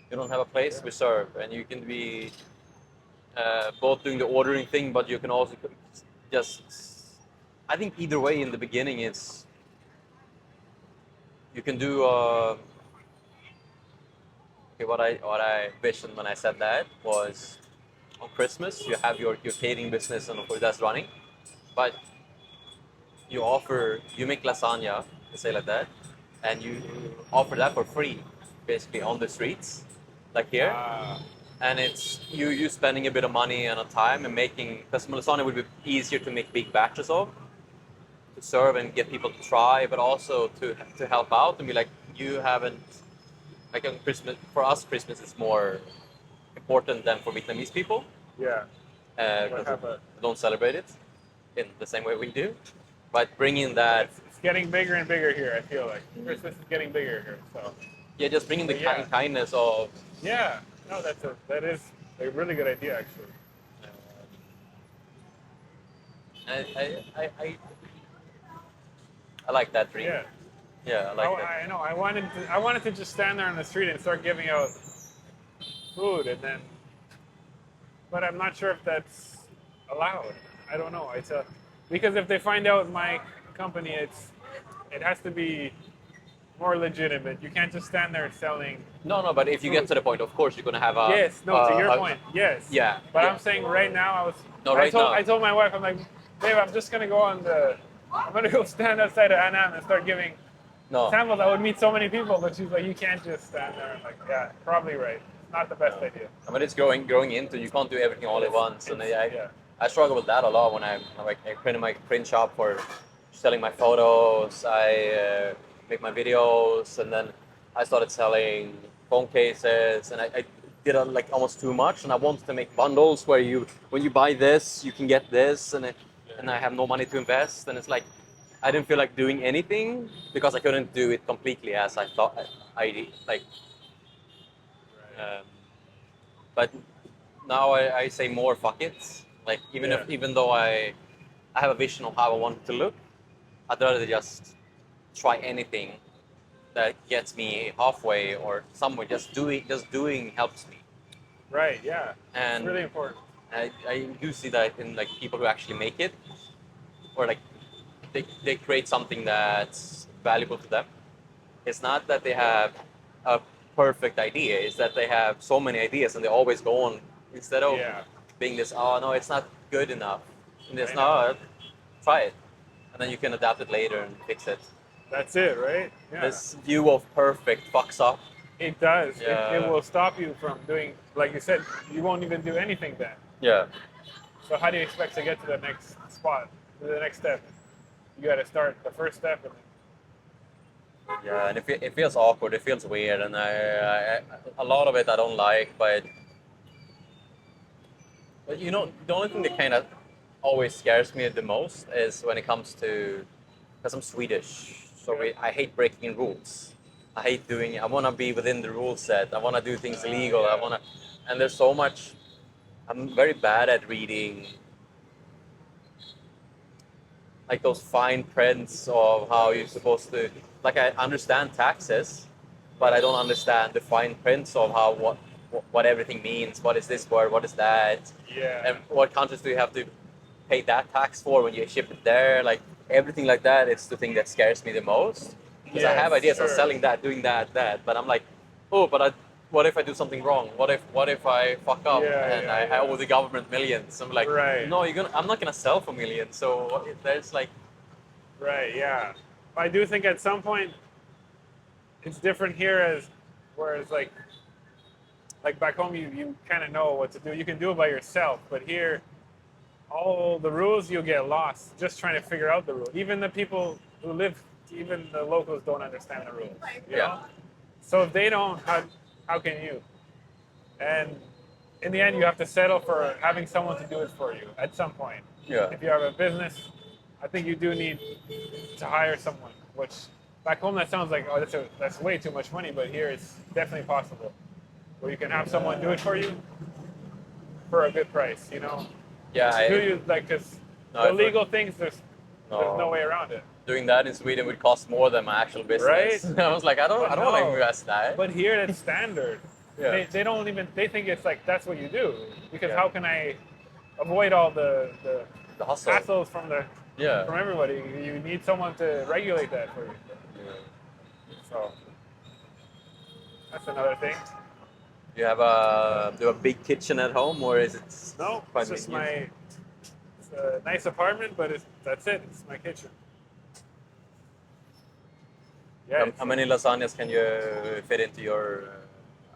You don't have a place, we serve, and you can be both doing the ordering thing, but you can also just. I think either way in the beginning, it's you can do Okay, what I visioned when I said that was on Christmas you have your catering business and of course that's running, but you make lasagna, let's say like that, and you offer that for free, basically on the streets, like here, Ah, and it's you spending a bit of money and a time and making because lasagna would be easier to make big batches of to serve and get people to try, but also to help out and be like you haven't like on Christmas for us Christmas is more important than for Vietnamese people yeah. What because they happened? don't celebrate it in the same way we do. But bringing that, It's getting bigger and bigger here. I feel like Christmas is getting bigger here. So yeah, just bringing the but yeah, kindness of yeah. No, that is a really good idea actually. uh, I like that dream. Yeah. Yeah, I I, like that. I know. I wanted to just stand there on the street and start giving out food, and then, but I'm not sure if that's allowed. I don't know. Because if they find out my company, it has to be more legitimate. You can't just stand there selling. No, but if you get to the point, of course, you're gonna have a. Yes, no, to your point, yes. Yeah. But yeah. I'm saying right now, No, right now. I told my wife, I'm like, babe, I'm just gonna go I'm gonna go stand outside of Anam and start giving No. samples. I would meet so many people, but she's like, you can't just stand there. I'm like, yeah, probably right. Not the best idea. I mean, it's growing into. You can't do everything all at once, and Yeah. I struggle with that a lot when I print my print shop for selling my photos. I make my videos, and then I started selling phone cases, and I did like almost too much. And I wanted to make bundles where when you buy this, you can get this, and I have no money to invest, and it's like I didn't feel like doing anything because I couldn't do it completely as I thought I like. Um, but now I say more fuck it. Like even though I have a vision of how I want it to look, I'd rather just try anything that gets me halfway or somewhere. Just doing helps me. Right. Yeah. It's And really important. I do see that in like people who actually make it, or like they create something that's valuable to them. It's not that they have a perfect idea. It's that they have so many ideas and they always go on instead of Yeah. being this. Oh no, it's not good enough. And it's I know. not. Try it, and then you can adapt it later and fix it. That's it, right? Yeah. This view of perfect fucks up. It does. Yeah. It will stop you from doing, like you said, you won't even do anything then. Yeah. So how do you expect to get to the next spot, to the next step? You got to start the first step, and Yeah, and it feels awkward. It feels weird, and a lot of it I don't like. But you know, the only thing that kind of always scares me the most is when it comes to, because I'm Swedish, so I hate breaking rules. I hate doing. I want to be within the rule set. I want to do things legal. I want to, and there's so much. I'm very bad at reading like those fine prints of how you're supposed to. Like I understand taxes, but I don't understand the fine prints of how what everything means. What is this word? What is that? yeah, And what countries do you have to pay that tax for when you ship it there? Like everything like that. It's the thing that scares me the most because I have Yes, ideas of sure. selling that, doing that, but I'm like, oh, what if I do something wrong? What if I fuck up Yeah, and yeah, I owe the government millions? I'm like, Right. no, I'm not gonna sell for millions. So there's like, right, yeah. I do think at some point it's different here, whereas like back home you kind of know what to do. You can do it by yourself, but here all the rules you'll get lost just trying to figure out the rules. Even the people who live, even the locals don't understand the rules. You Yeah. know? So if they don't, how can you? And in the end, you have to settle for having someone to do it for you at some point. yeah, If you have a business, I think you do need to hire someone. Which back home that sounds like, oh, that's way too much money, but here it's definitely possible, where you can have someone do it for you for a good price. You know, yeah. do you like because No, the I've legal things there's No. no way around it. Doing that in Sweden would cost more than my actual business. Right? I was like, I don't want to No. invest that. But here it's standard. Yeah. They don't even they think it's like that's what you do because Yeah. how can I avoid all the The hustle. hassles from Yeah. everybody? You need someone to regulate that for you. Yeah. So that's another thing. You have a big kitchen at home, or is it No, quite it's just minute? it's a nice apartment, but that's it. It's my kitchen. Yeah. How many lasagnas can you fit into your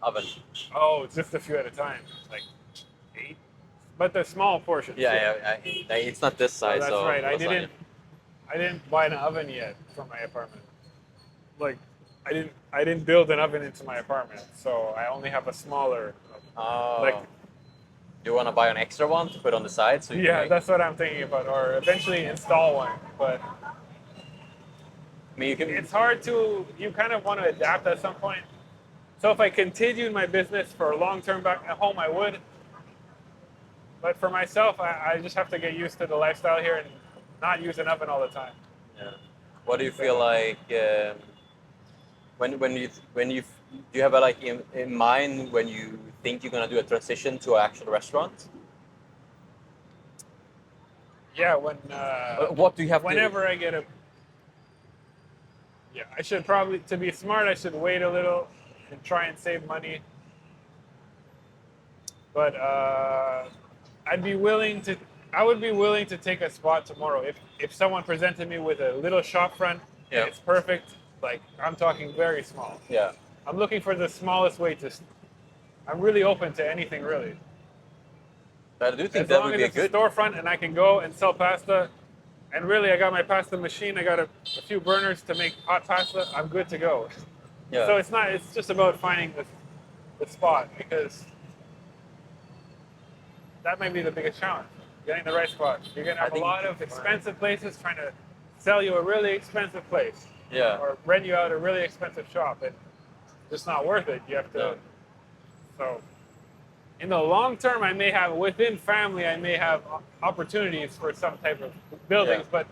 oven? Oh, it's just a few at a time, like 8, but the small portions. It's not this So size that's of right. lasagna. I didn't buy an oven yet for my apartment. Like, I didn't build an oven into my apartment, so I only have a smaller. Oh, Like, you want to buy an extra one to put on the side so you can yeah, make? that's what I'm thinking about, or eventually install one. But I mean, you can. it's hard to. You kind of want to adapt at some point. So if I continued my business for a long term back at home, I would. But for myself, I just have to get used to the lifestyle here and not use an oven all the time. Yeah. What do you feel like when you do you have a, like in mind when you think you're gonna do a transition to an actual restaurant? Yeah, What do you have whenever I get a, yeah, I should probably, to be smart, I should wait a little and try and save money. But I would be willing to take a spot tomorrow if someone presented me with a little shop front. Yeah. And it's perfect. Like, I'm talking very small. Yeah. I'm looking for the smallest way to. I'm really open to anything, really. But I do think As that long would as be a it's good. a storefront and I can go and sell pasta, and really I got my pasta machine, I got a few burners to make hot pasta, I'm good to go. Yeah. So it's just about finding the spot, because that might be the biggest challenge, getting the right spot. You're going to have a lot of expensive places trying to sell you a really expensive place. Yeah. Or rent you out a really expensive shop. And it's just not worth it. You have to. No. So, in the long term, within family, I may have opportunities for some type of buildings, Yeah. but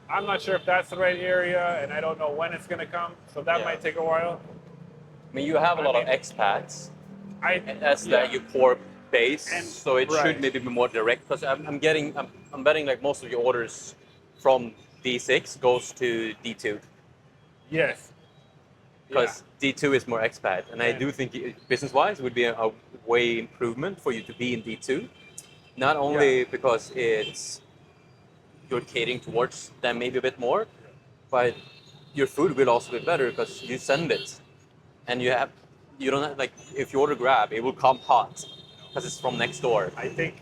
I'm not sure if that's the right area, and I don't know when it's going to come. So that Yeah. might take a while. I mean, you have a lot of mean, expats, and Yeah. that's your core base, And- so it should right. maybe be more direct. Because I'm betting like most of your orders from D6 goes to D2. Yes. Because D2 is more expat, and I Yeah. do think business-wise would be a way improvement for you to be in D2. Not only because you're catering towards them maybe a bit more, but your food will also be better because you send it, and you don't have, like, if you order Grab, it will come hot because it's from next door. I think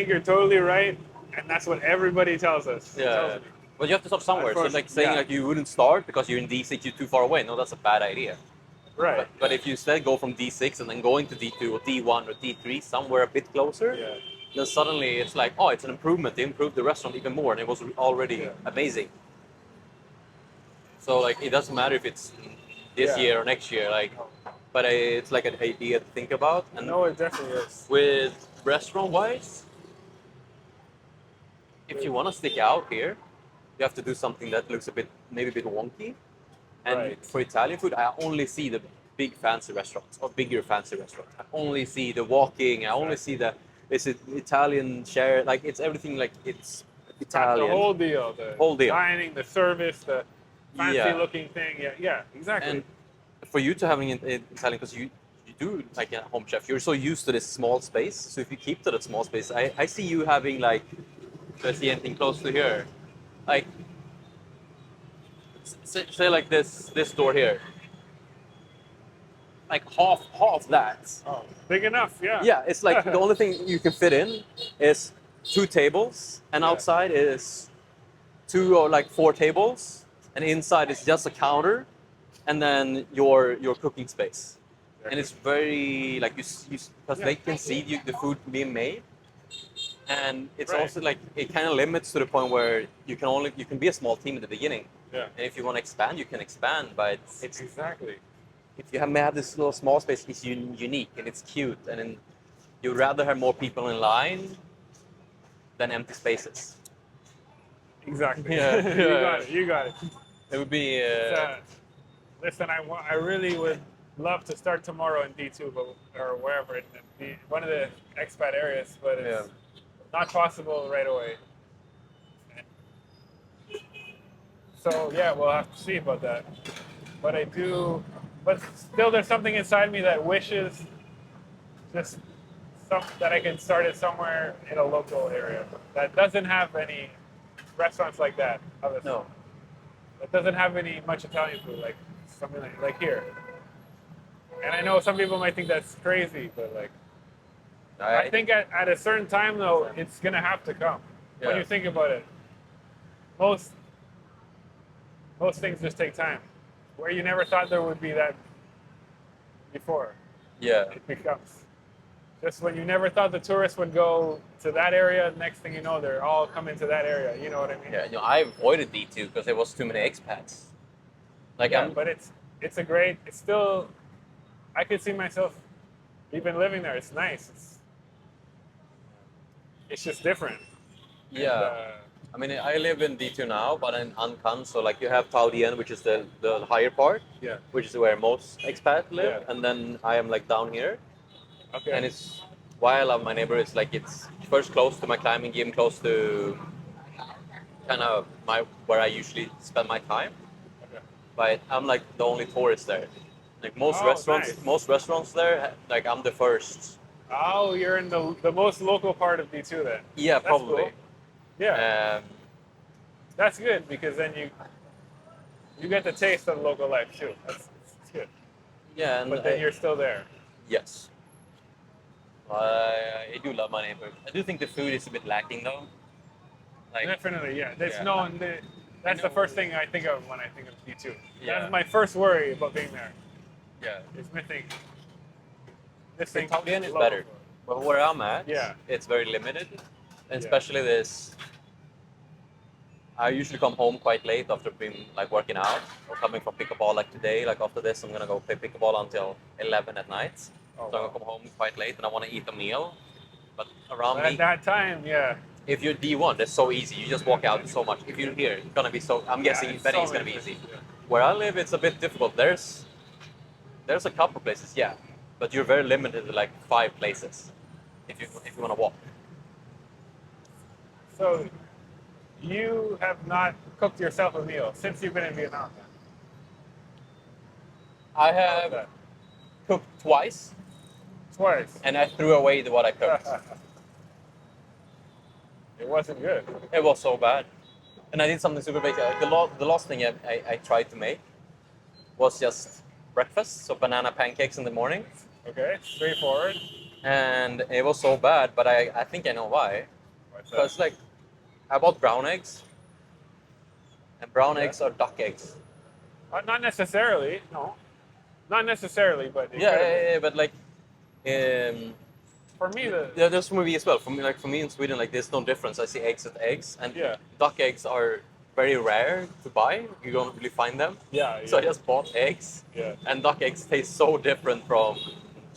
you're totally right, and that's what everybody tells us. Tells me. But you have to start somewhere. So like saying Yeah. like you wouldn't start because you're in D6, you're too far away. No, that's a bad idea. Right. But if you instead go from D6 and then going to D2 or D1 or D3, somewhere a bit closer, Yeah. then suddenly it's like, oh, it's an improvement. They improved the restaurant even more, and it was already Yeah. amazing. So like, it doesn't matter if it's this Yeah. year or next year, like, but it's like an idea to think about. And No, it definitely is. with restaurant-wise, if you want to stick out here, you have to do something that looks maybe a bit wonky. And Right. for Italian food, I only see the big fancy restaurants or bigger fancy restaurants. I only see the walking. I only see it's Italian share. Like it's everything. Like it's Italian. The whole deal. The Whole deal. dining, the service, the fancy Yeah. looking thing. Yeah, exactly. And for you to having it in Italian, because you do like a home chef, you're so used to this small space. So if you keep to that small space, I see you having like, do I see anything close to here? Like, say like this door here. Like half that. Oh, big enough. Yeah. Yeah, it's like the only thing you can fit in is 2 tables, and Yeah. outside is 2 or like 4 tables, and inside is just a counter, and then your cooking space. And it's very like because they can see the food being made, and it's Right. also like it kind of limits to the point where you can be a small team at the beginning, Yeah. and if you want to expand, you can expand, but it's Exactly. if you have this little small space, it's unique and it's cute, and then you'd rather have more people in line than empty spaces. Exactly. Yeah, you yeah. got it. You got it. It would be. Listen, I really would love to start tomorrow in D2, or wherever, in one of the expat areas, but it's not possible right away. So yeah, we'll have to see about that. But still, there's something inside me that wishes just some that I can start it somewhere in a local area that doesn't have any restaurants like that. Obviously. No. That doesn't have any much Italian food like something like here. And I know some people might think that's crazy, but like I think at a certain time though, it's gonna have to come. When Yeah. you think about it, most things just take time. Where you never thought there would be that before, Yeah. it becomes. Just when you never thought the tourists would go to that area, next thing you know, they're all coming to that area. You know what I mean? Yeah. I avoided D2 because there was too many expats. Like Yeah, but it's a great. It's still. I could see myself even living there. It's nice. It's just different. Yeah. And, I mean, I live in D2 now, but in Ancan, so like you have Taudien, which is the higher part, yeah. which is where most expats live, Yeah. and then I am like down here. Okay. And it's why I love my neighbor is like it's first close to my climbing gym, close to kind of my where I usually spend my time. Okay. But I'm like the only tourist there. Like Oh, nice. most restaurants there, like I'm the first. Oh, you're in the most local part of D2 then. Yeah, That's probably. cool. Yeah, Um, that's good because then you get the taste of local life too. That's good. yeah, and But then you're still there. yes, I do love my neighbor. I do think the food is a bit lacking though. Like Definitely, yeah. That's Yeah. that's the first thing I think of when I think of D2. Yeah. That's my first worry about being there. yeah, Is missing. Italian is local better. food. But where I'm at, Yeah. it's very limited, and Yeah. especially this. I usually come home quite late after being like working out or coming from pickleball like today. Like after this, I'm gonna go play pickleball until 11 at night. Oh, So I'm wow. gonna come home quite late and I want to eat a meal. But around But at me, that time, yeah. if you're D1, that's so easy. You just walk out so much. If you're here, it's gonna be so. I'm guessing it's betting so is gonna be many easy. places, yeah. Where I live, it's a bit difficult. There's a couple places, yeah, but you're very limited to like 5 places if you want to walk. So you have not cooked yourself a meal since you've been in Vietnam. Then. I How was have that? cooked twice, Twice. and I threw away what I cooked. It wasn't good. It was so bad. And I did something super basic. The last thing I tried to make was just breakfast, so banana pancakes in the morning. Okay, straightforward. And it was so bad, but I think I know why. What's Because that? like I bought brown eggs, and brown Okay. eggs are duck eggs. Not necessarily, no. Not necessarily, but it Yeah, could've yeah, been. yeah, but like For me, there's for me as well. For me in Sweden, like there's no difference. I see eggs as eggs, and Yeah. duck eggs are very rare to buy. You don't really find them. yeah, So I yeah, just bought eggs, yeah. and duck eggs taste so different from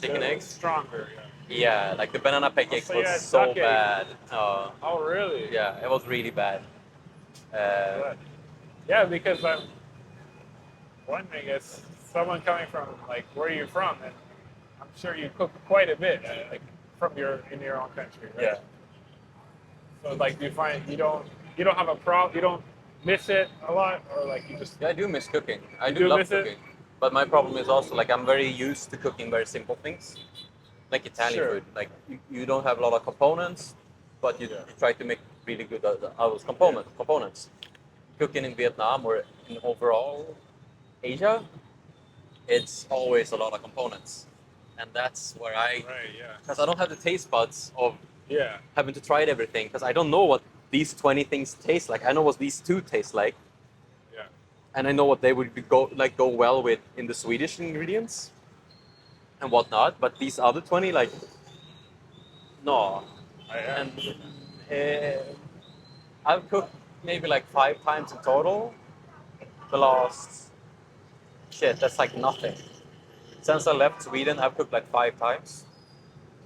chicken They're eggs. stronger. Yeah. Yeah, like the banana pancakes So was you had so duck eggs. bad. Oh, really? Yeah, it was really bad. Yeah, because I'm wondering, is someone coming from like where you're from, and I'm sure you cook quite a bit, like from in your own country, right? Yeah. So like, do you find you don't have a problem? You don't miss it a lot, or like you just Yeah, I do miss cooking. I You do do love miss it? cooking. But my problem is also like I'm very used to cooking very simple things, like Italian Sure. food. Like you don't have a lot of components, but you try to make really good components. Cooking in Vietnam or in overall Asia, it's always a lot of components, and that's where right, yeah, because I don't have the taste buds of yeah, having to try everything because I don't know what these 20 things taste like. I know what these two taste like, yeah. and I know what they would go well with in the Swedish ingredients and whatnot. But these other 20, like, no. I am. And I've cooked maybe like 5 times in total. The last that's like nothing. Since I left Sweden, I've cooked like 5 times.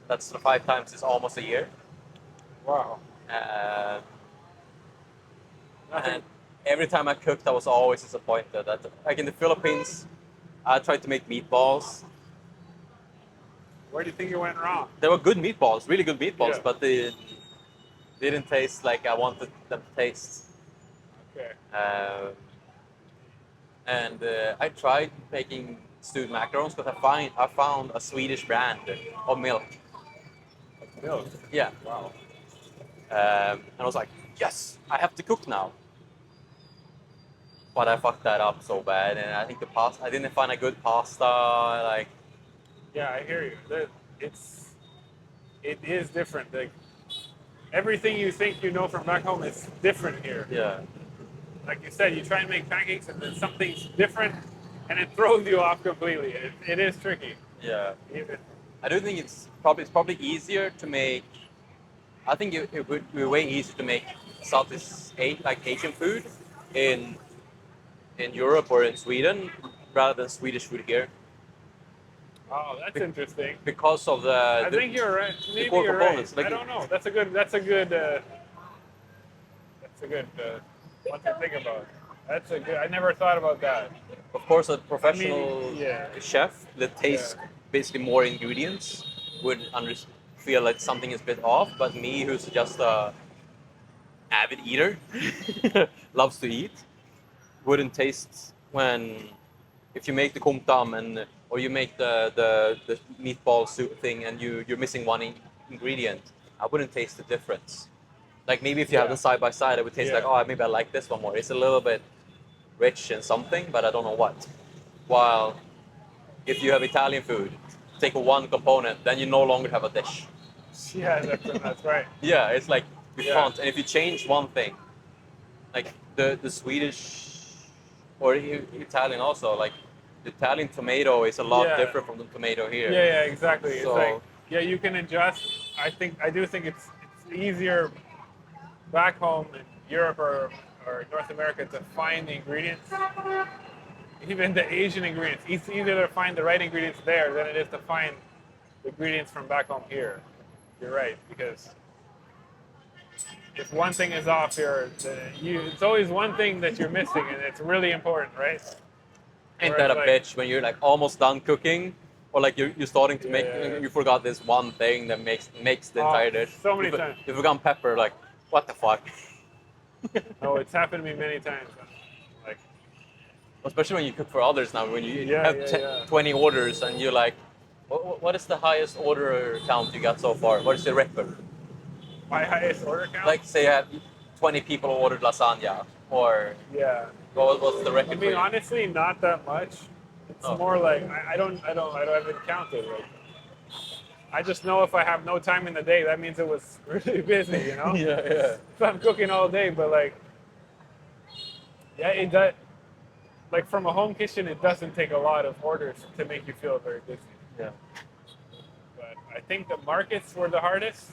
That's 5 times is almost a year. Wow. Uh, Nothing. and every time I cooked, I was always disappointed. Like in the Philippines, I tried to make meatballs. Where do you think you went wrong? They were good meatballs, really good meatballs, Yeah. but they didn't taste like I wanted them to taste. Okay. And I tried making stewed macarons because I found a Swedish brand of milk Milk. Yeah. Wow. And I was like, yes, I have to cook now. But I fucked that up so bad, and I think the pasta, I didn't find a good pasta. Like, Yeah, I hear you. It is different. Like everything you think you know from back home is different here. yeah, Like you said, you try and make pancakes and then something's different, and it throws you off completely. It is tricky. yeah. Even I do think it's probably easier to make. I think it would be way easier to make Southeast like Asian food in in Europe or in Sweden rather than Swedish food here oh, that's Be- interesting. because of the I think you're right. the Maybe core you're right. components. Like, I don't know. That's a good. That's a good. That's a good one to think about. That's a good. I never thought about that. of course, a I mean, professional yeah, chef that tastes yeah, basically more ingredients would feel like something is a bit off. But me, who's just a avid eater, loves to eat, wouldn't taste when if you make the kum tam and or you make the meatball soup thing and you're missing one ingredient, I wouldn't taste the difference. Like maybe if you have yeah, them side by side, I would taste like, yeah. oh, maybe I like this one more. It's a little bit rich in something, but I don't know what. While if you have Italian food, take one component, then you no longer have a dish. Yeah, that's right. Yeah, it's like you Yeah, can't. And if you change one thing, like the Swedish or Italian also, like the Italian tomato is a lot yeah, different from the tomato here. yeah. Exactly. It's like So yeah, you can adjust. I do think it's easier back home in Europe or North America to find the ingredients, even the Asian ingredients. It's easier to find the right ingredients there than it is to find the ingredients from back home here. You're right, because if one thing is off here, it's always one thing that you're missing, and it's really important, right? ain't Whereas that a like, bitch when you're like almost done cooking, or like you're starting to yeah, make yeah, yeah. you forgot this one thing that makes the Oh, entire dish. so many times. You forgot pepper, like what the fuck. Oh, it's happened to me many times. Like, Especially when you cook for others now, when you yeah, have yeah, yeah. 20 orders and you're like, what is the highest order count you got so far? What is the record? My highest order count? Like, say you have 20 people ordered lasagna, or Yeah. what's the I record for mean, you? honestly, not that much. It's Oh. more like I don't have it counted. Like, I just know if I have no time in the day, that means it was really busy, you know. Yeah, yeah. So I'm cooking all day, but like, yeah, it does. Like from a home kitchen, it doesn't take a lot of orders to make you feel very busy. Yeah. But I think the markets were the hardest,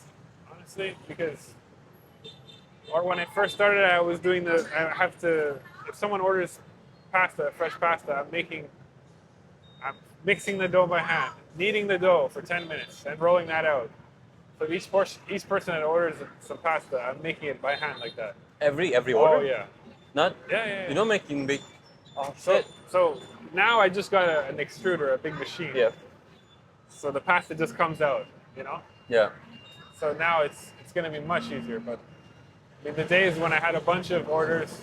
honestly, because or when I first started, I was doing I have to if someone orders pasta, fresh pasta, I'm mixing the dough by hand, kneading the dough for 10 minutes, and rolling that out. So each person that orders some pasta, I'm making it by hand like that. Every Oh order? yeah, Not? yeah, yeah. You're yeah. not making big. Oh So shit. so now I just got an extruder, a big machine. Yeah. So the pasta just comes out, you know. Yeah. So now it's going to be much easier. But in the days when I had a bunch of orders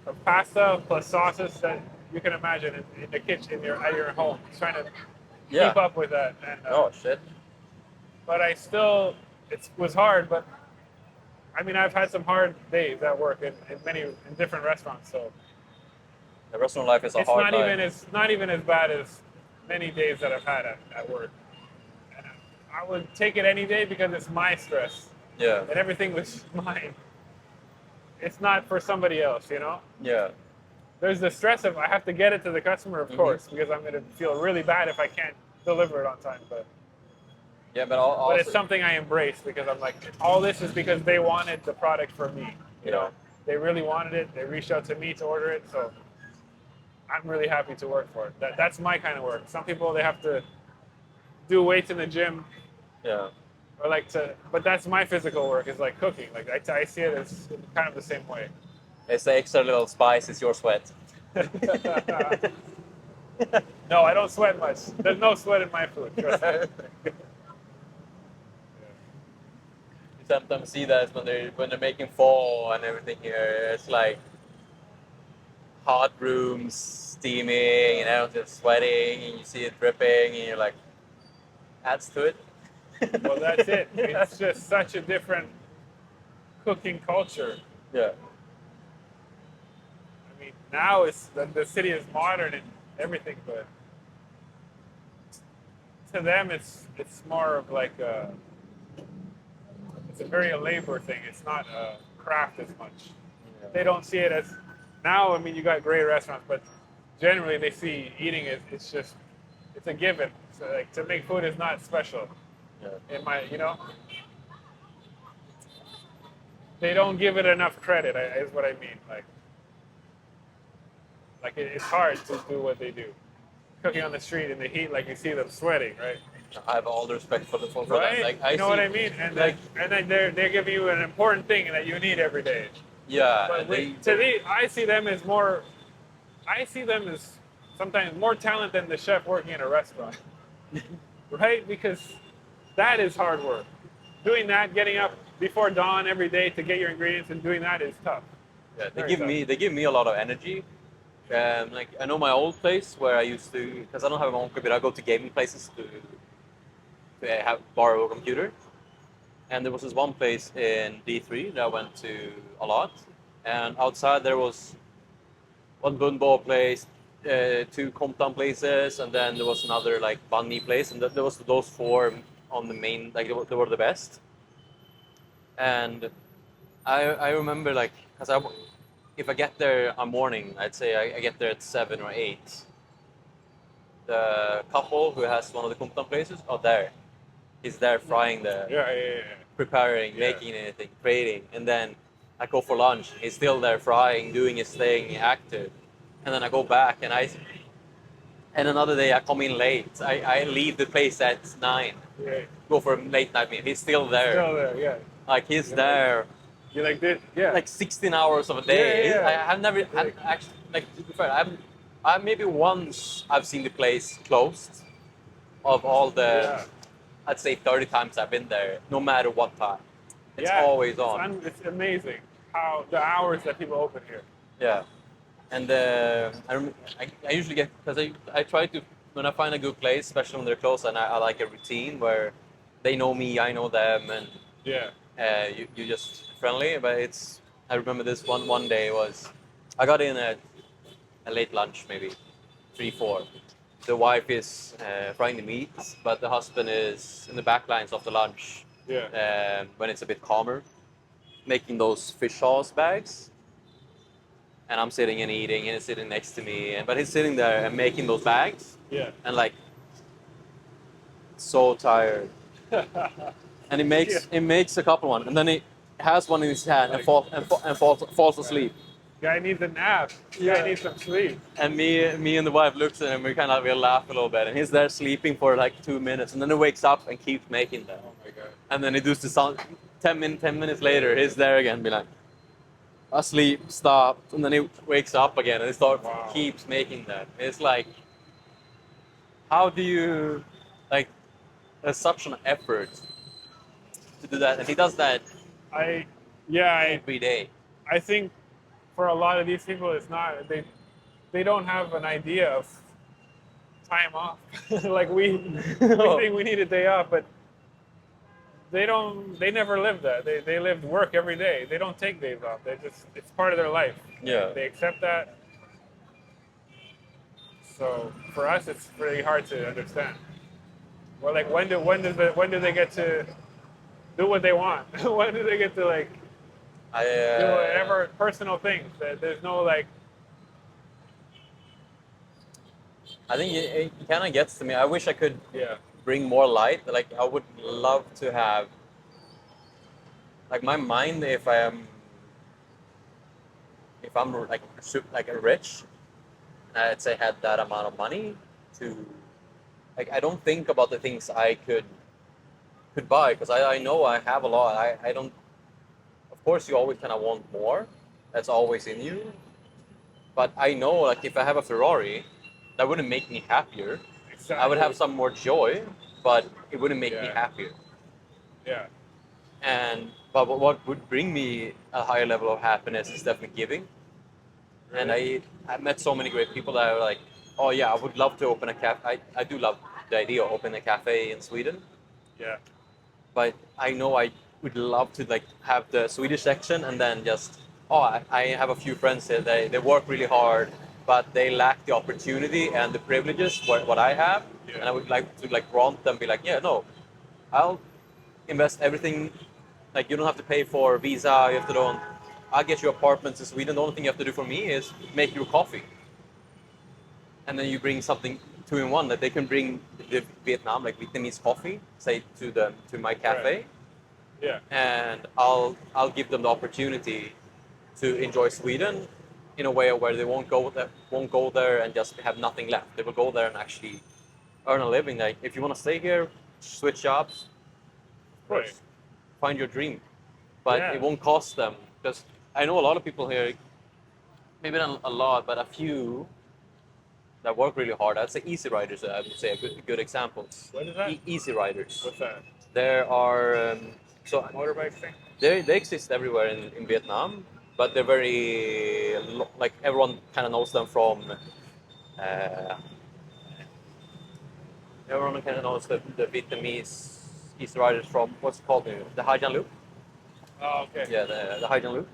of pasta plus sauces that you can imagine in the kitchen at your home, trying to Yeah. keep up with that. And Oh shit. but it was hard. But I mean, I've had some hard days at work in different restaurants. So The restaurant life is a it's hard not life. not even as bad as many days that I've had at work. And I would take it any day because it's my stress. Yeah. And everything was mine. It's not for somebody else, you know? Yeah. There's the stress of I have to get it to the customer, of course, because I'm going to feel really bad if I can't deliver it on time. But Yeah, but also, it's something I embrace because I'm like, all this is because they wanted the product for me. You know, they really wanted it. They reached out to me to order it, so I'm really happy to work for it. That's my kind of work. Some people they have to do weights in the gym, Yeah. or but that's my physical work is like cooking. Like I see it as kind of the same way. It's the extra little spice is your sweat. No, I don't sweat much. There's no sweat in my food. Trust me. You sometimes see that when they're making pho and everything here. It's like hot rooms, steaming, just sweating, and you see it dripping, and you're like, adds to it. Well, that's it. It's just such a different cooking culture. Yeah. I mean, now the city is modern and everything, but to them, it's more of like it's a very labor thing. It's not a craft as much. They don't see it as now. I mean, you got great restaurants, but generally they see eating it's a given. So like to make food is not special. Yeah. In my they don't give it enough credit. Is what I mean. It's hard to do what they do. Cooking on the street in the heat, like you see them sweating, right? I have all the respect for that. Right? Like You know see, what I mean? And like then they're giving you an important thing that you need every day. yeah, But and I see them as more. I see them as sometimes more talent than the chef working in a restaurant, right? Because that is hard work. Doing that, getting up before dawn every day to get your ingredients and doing that is tough. yeah, Very tough. they give me a lot of energy. Like I know my old place where I used to, because I don't have my own computer, I go to gaming places to have borrow a computer. And there was this one place in D3 that I went to a lot, and outside there was one bun ball place, two Compton places, and then there was another like banh mi place, and there was those four on the main, like they were the best. And I remember like, if I get there a morning, I'd say I get there at 7 or 8. The couple who has one of the Compton places are there. He's there frying Yeah. preparing, Yeah. making anything, creating, and then I go for lunch. He's still there frying, doing his thing, active, and then I go back and another day I come in late. I leave the place at 9, Yeah. go for a late night meal. He's still there. Still there, yeah. Like he's You there, You like this? Yeah. like 16 hours of a day. Yeah, yeah. I have never had actually like to be fair. I maybe once I've seen the place closed. Of all the, Yeah. I'd say 30 times I've been there, no matter what time. It's Yeah, always on. It's amazing how the hours that people open here. Yeah. And I usually get, because I try to, when I find a good place, especially when they're close, and I like a routine where they know me, I know them, and Yeah. you just friendly. But I remember this one day I got in at a late lunch, maybe 3, 4. The wife is frying the meat, but the husband is in the back lines of the lunch Yeah. when it's a bit calmer, making those fish sauce bags. And I'm sitting and eating, and he's sitting next to me. But he's sitting there and making those bags, Yeah. and like so tired. And he makes a couple one, and then he has one in his hand and falls asleep. Guy needs a nap. Guy needs some sleep. And me and the wife looks at him. We laugh a little bit, and he's there sleeping for like 2 minutes, and then he wakes up and keeps making them. Oh my god. And then he does the sound. 10 minutes later, he's there again, be like asleep, stopped, and then he wakes up again, and he keeps making them. It's like, how do you like? There's such an effort to do that, and he does that every day. I think for a lot of these people, it's not they don't have an idea of time off. Like we think we need a day off, but they never live that. They live work every day. They don't take days off. It's part of their life. Yeah. They accept that. So for us, it's really hard to understand. Well, like when do they get to do what they want? When do they get to like do whatever personal things? There's no like. I think it kind of gets to me. I wish I could Yeah. bring more light. Like I would love to have, like my mind, if I'm like rich, and I'd say had that amount of money to, like I don't think about the things I could buy, because I know I have a lot. I don't. Of course, you always kind of want more. That's always in you. But I know, like if I have a Ferrari, that wouldn't make me happier. Exactly. I would have some more joy, but it wouldn't make me Yeah. happier. Yeah. But what would bring me a higher level of happiness is definitely giving. And I met so many great people that are like, oh yeah, I would love to open a cafe. I do love the idea of opening a cafe in Sweden. Yeah. but I know I would love to like have the Swedish section and then just I have a few friends here. They work really hard, but they lack the opportunity and the privileges what I have, and I would like to like grant them, be like, yeah, no, I'll invest everything. Like you don't have to pay for visa. You have to don't. I'll get you apartments in Sweden. The only thing you have to do for me is make your coffee, and then you bring something two in one. That they can bring the Vietnam like Vietnamese coffee, say to my cafe, Right. Yeah. and I'll give them the opportunity to enjoy Sweden in a way where they won't go there and just have nothing left. They will go there and actually earn a living. Like if you want to stay here, switch jobs, of Right. course, find your dream, but Yeah. it won't cost them because I know a lot of people here, maybe not a lot, but a few that work really hard. I'd say easy riders. I would say a good examples. What is that? Easy riders. What's that? There are so Motorbike thing? they exist everywhere in Vietnam, but they're very like everyone kind of knows them from. Uh, Everyone kind of knows the Vietnamese easy riders from what's it called now? The Hai Loop. Oh, okay. Yeah, the Hai Loop,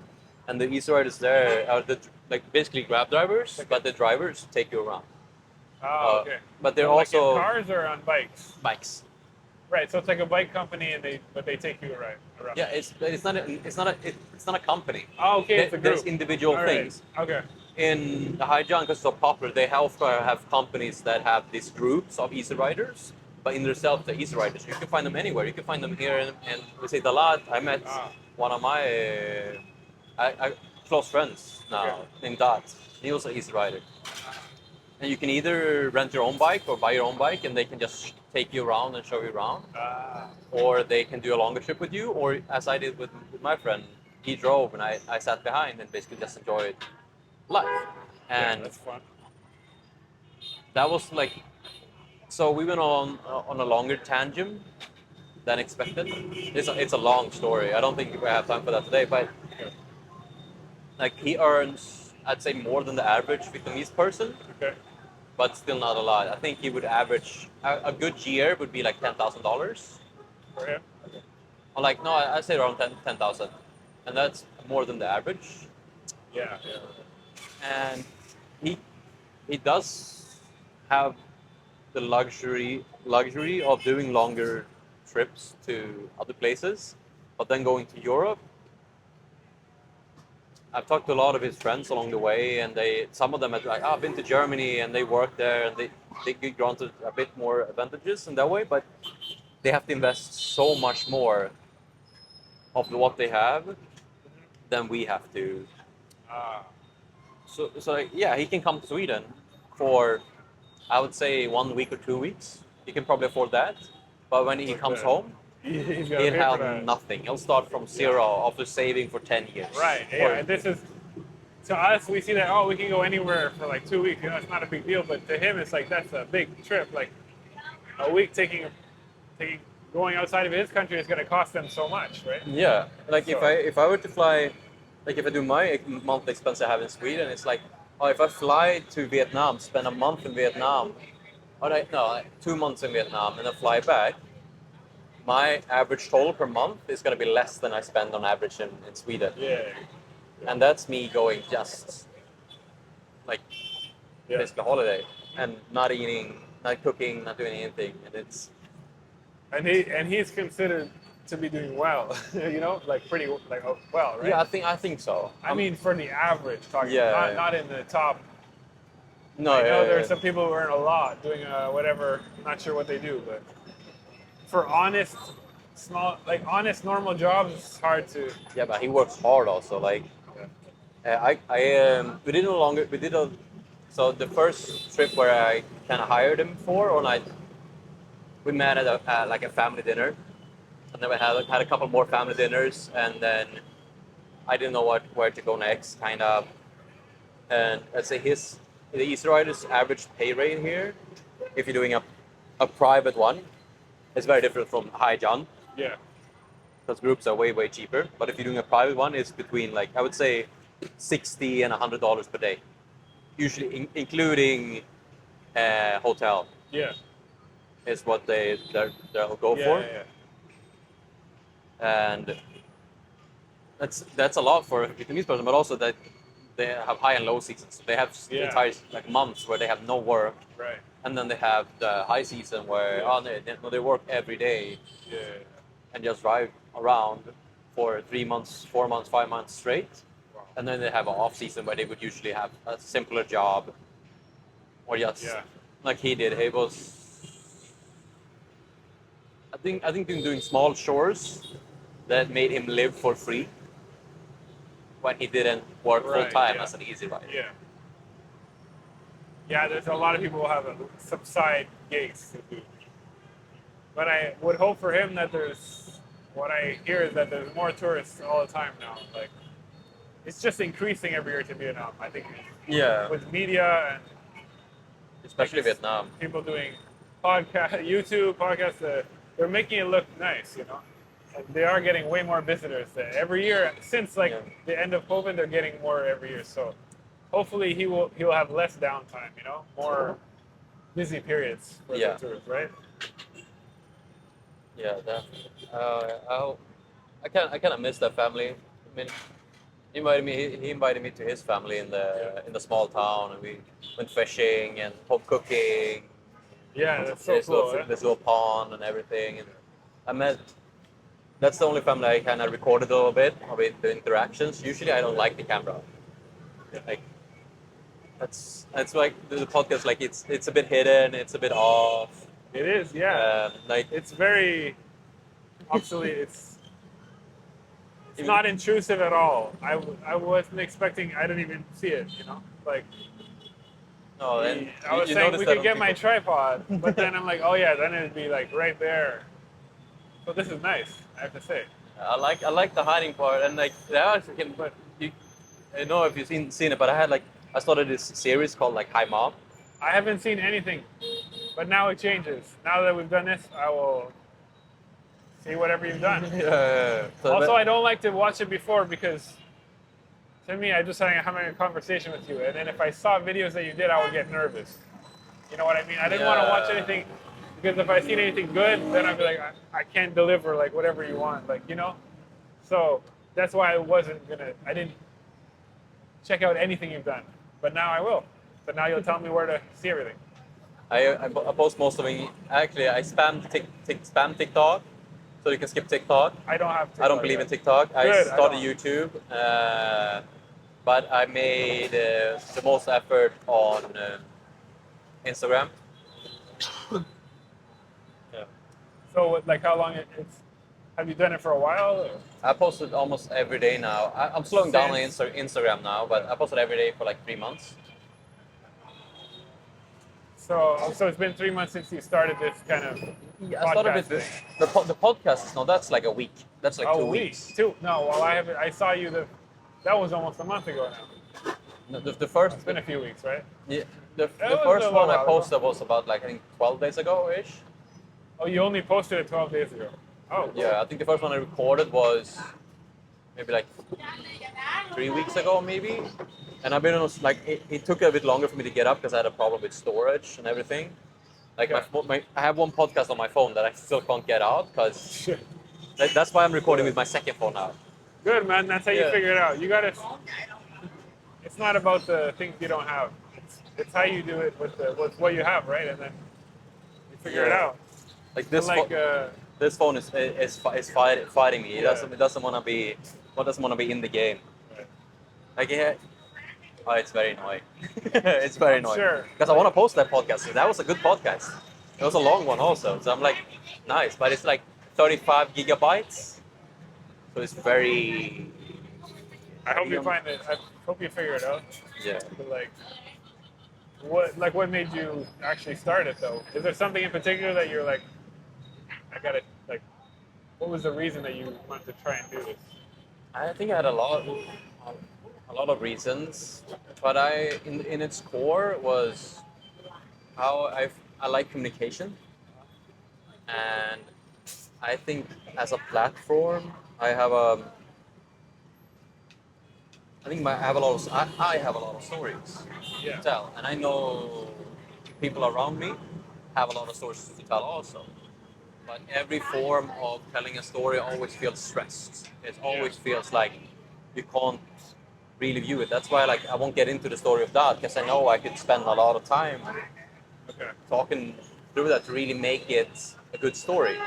and the easy riders there are the like basically Grab drivers, but the drivers take you around. Oh, okay. But they're Like in also cars or on bikes? bikes. Right. So it's like a bike company, and they take you around. Yeah, it's not a company. Oh, okay. It's a group. There's individual All right. things. Okay. In the Haijian, because it's so popular, they have companies that have these groups of easy riders, but in themselves, they're easy riders. You can find them anywhere. You can find them here and we say Dalat. I met one of my close friends now named Dat. He was an easy rider. And you can either rent your own bike or buy your own bike, and they can just take you around and show you around. Or they can do a longer trip with you, or as I did with my friend, he drove and I sat behind and basically just enjoyed life. And that's fun. that was like, so we went on a longer tangent than expected. It's a long story. I don't think we have time for that today, but like he earns, I'd say more than the average Vietnamese person, Okay. but still not a lot. I think he would average a good year would be like $10,000. For him. Or like no, I'd say around 10,000, and that's more than the average. Yeah. And he does have the luxury of doing longer trips to other places, but then going to Europe. I've talked to a lot of his friends along the way, and some of them have like, I've been to Germany and they work there, and they get granted a bit more advantages in that way, but they have to invest so much more of what they have than we have to. So like, yeah, he can come to Sweden for, I would say 1 week or 2 weeks. He can probably afford that, but when he comes home, He's got he'll have nothing. He'll start from zero after saving for 10 years. Right. Yeah. And this is to us. We see that we can go anywhere for like 2 weeks. It's not a big deal, but to him, it's like that's a big trip. Like a week going outside of his country is going to cost them so much, right? Yeah. Like So- if I were to fly, like if I do my monthly expense I have in Sweden, it's like, if I fly to Vietnam, spend a month in Vietnam, like 2 months in Vietnam, and then fly back, my average total per month is going to be less than I spend on average in Sweden. Yeah. And that's me going just like Yeah. basically holiday and not eating, not cooking, not doing anything. And And he's considered to be doing well, like pretty well, right? yeah, I think so. I mean, for the average, not in the top. No, I know there are some people who earn a lot doing whatever. Not sure what they do, but for honest, normal jobs, it's hard to. Yeah, but he works hard also. Like, we did no longer. So the first trip where I kind of hired him for, we met at a family dinner, and then we had a couple more family dinners, and then I didn't know where to go next, kind of. And let's say the Easy Riders average pay rate here, if you're doing a private one, is very different from Haijian. Yeah. Because groups are way cheaper. But if you're doing a private one, it's between like I would say $60 and $100 per day, usually including hotel Yeah. is what they'll go Yeah, for. yeah. and that's a lot for a Vietnamese person. But also that they have high and low seasons. They have Yeah. entire like months where they have no work, Right. and then they have the high season where Yeah. they work every day Yeah. and just drive around for 3 months, 4 months, 5 months straight. Wow. And then they have an off season where they would usually have a simpler job, or just Yeah. like he did. He was, I think, doing small chores that made him live for free when he didn't work full Right, time yeah. as an easy rider. Yeah. Yeah, there's a lot of people who have some side gigs to do. But I would hope for him that what I hear is that there's more tourists all the time now. Like, it's just increasing every year to Vietnam. I think Yeah, with media and especially like, Vietnam. people doing YouTube podcasts, they're making it look nice, you know. And they are getting way more visitors there. Every year since like Yeah. the end of COVID, they're getting more every year. So hopefully he'll have less downtime, you know, more busy periods for Yeah. the tourists, right? Yeah, definitely. I kind of miss that family. I mean, he invited me to his family in the small town, and we went fishing and home cooking. Yeah, that's so There's cool. this little pond and everything. And I met. That's the only family I kind of recorded a little bit of the interactions. Usually, I don't like the camera. Like that's like the podcast. Like it's a bit hidden. It's a bit off. It is, yeah. Like It's very obsolete. It's not intrusive at all. I wasn't expecting. I didn't even see it. You know, like no, and I was you saying notice we that could on get my people. tripod, but then I'm like, oh yeah, then it'd be like right there. So this is nice, I have to say. I like the hiding part, and like that actually can. But You, I don't know if you've seen it, but I started this series called like Hi Mom. I haven't seen anything. But now it changes. Now that we've done this, I will see whatever you've done. Yeah. So Also, I don't like to watch it before because to me, I just having a conversation with you, and then if I saw videos that you did, I would get nervous. You know what I mean? I didn't want to watch Yeah. anything because if I seen anything good, then I'd be like, I can't deliver like whatever you want, like you know. So that's why I didn't check out anything you've done, but now I will. So now you'll tell me where to see everything. I post most of it. Actually, I spam TikTok, so you can skip TikTok. I don't have. I don't believe in TikTok. I Good, I started don't. YouTube, but I made the most effort on Instagram. Yeah. So like how long it's? Have you done it for a while? Or? I posted almost every day now. I'm slowing down on Since- Instagram now, but I posted every day for like 3 months. So it's been 3 months since you started this kind of. Yeah, I started with podcast this. thing. The podcast is no, that's like a week. That's like 2 Oh, weeks. Two? No, well I haven't. I saw you that was almost a month ago now. No, the first, It's been a few weeks, right? yeah, the That was first a one little I while posted was about like I think 12 days ago ish. Oh, you only posted it 12 days ago. Oh, cool. Yeah, I think the first one I recorded was maybe like 3 weeks ago, maybe. And I've been on like it took a bit longer for me to get up because I had a problem with storage and everything. Like Yeah. I have one podcast on my phone that I still can't get out because Shit. that's why I'm recording with my second phone now. Good man. That's how you Yeah. figure it out. You gotta. It's not about the things you don't have. It's how you do it with what you have, right? And then you figure it Yeah. out. Like But this like, this phone is fighting me. Yeah. It doesn't want to be. What doesn't want to be in the game. Like it's very annoying. It's very annoying. sure. Because I want to post that podcast. That was a good podcast. It was a long one also. So I'm like, nice, but it's like 35 gigabytes. So it's very. I hope you find it. I hope you figure it out. Yeah. But what made you actually start it though? Is there something in particular that you're like, I gotta like, what was the reason that you wanted to try and do this? I think I had a lot of reasons, but in its core was how I like communication, and I think as a platform I have I have a lot of I have a lot of stories Yeah. to tell, and I know people around me have a lot of stories to tell also. but every form of telling a story always feels stressed. It always feels like you can't really view it. That's why like I won't get into the story of that because I know I could spend a lot of time Okay. talking through that to really make it a good story,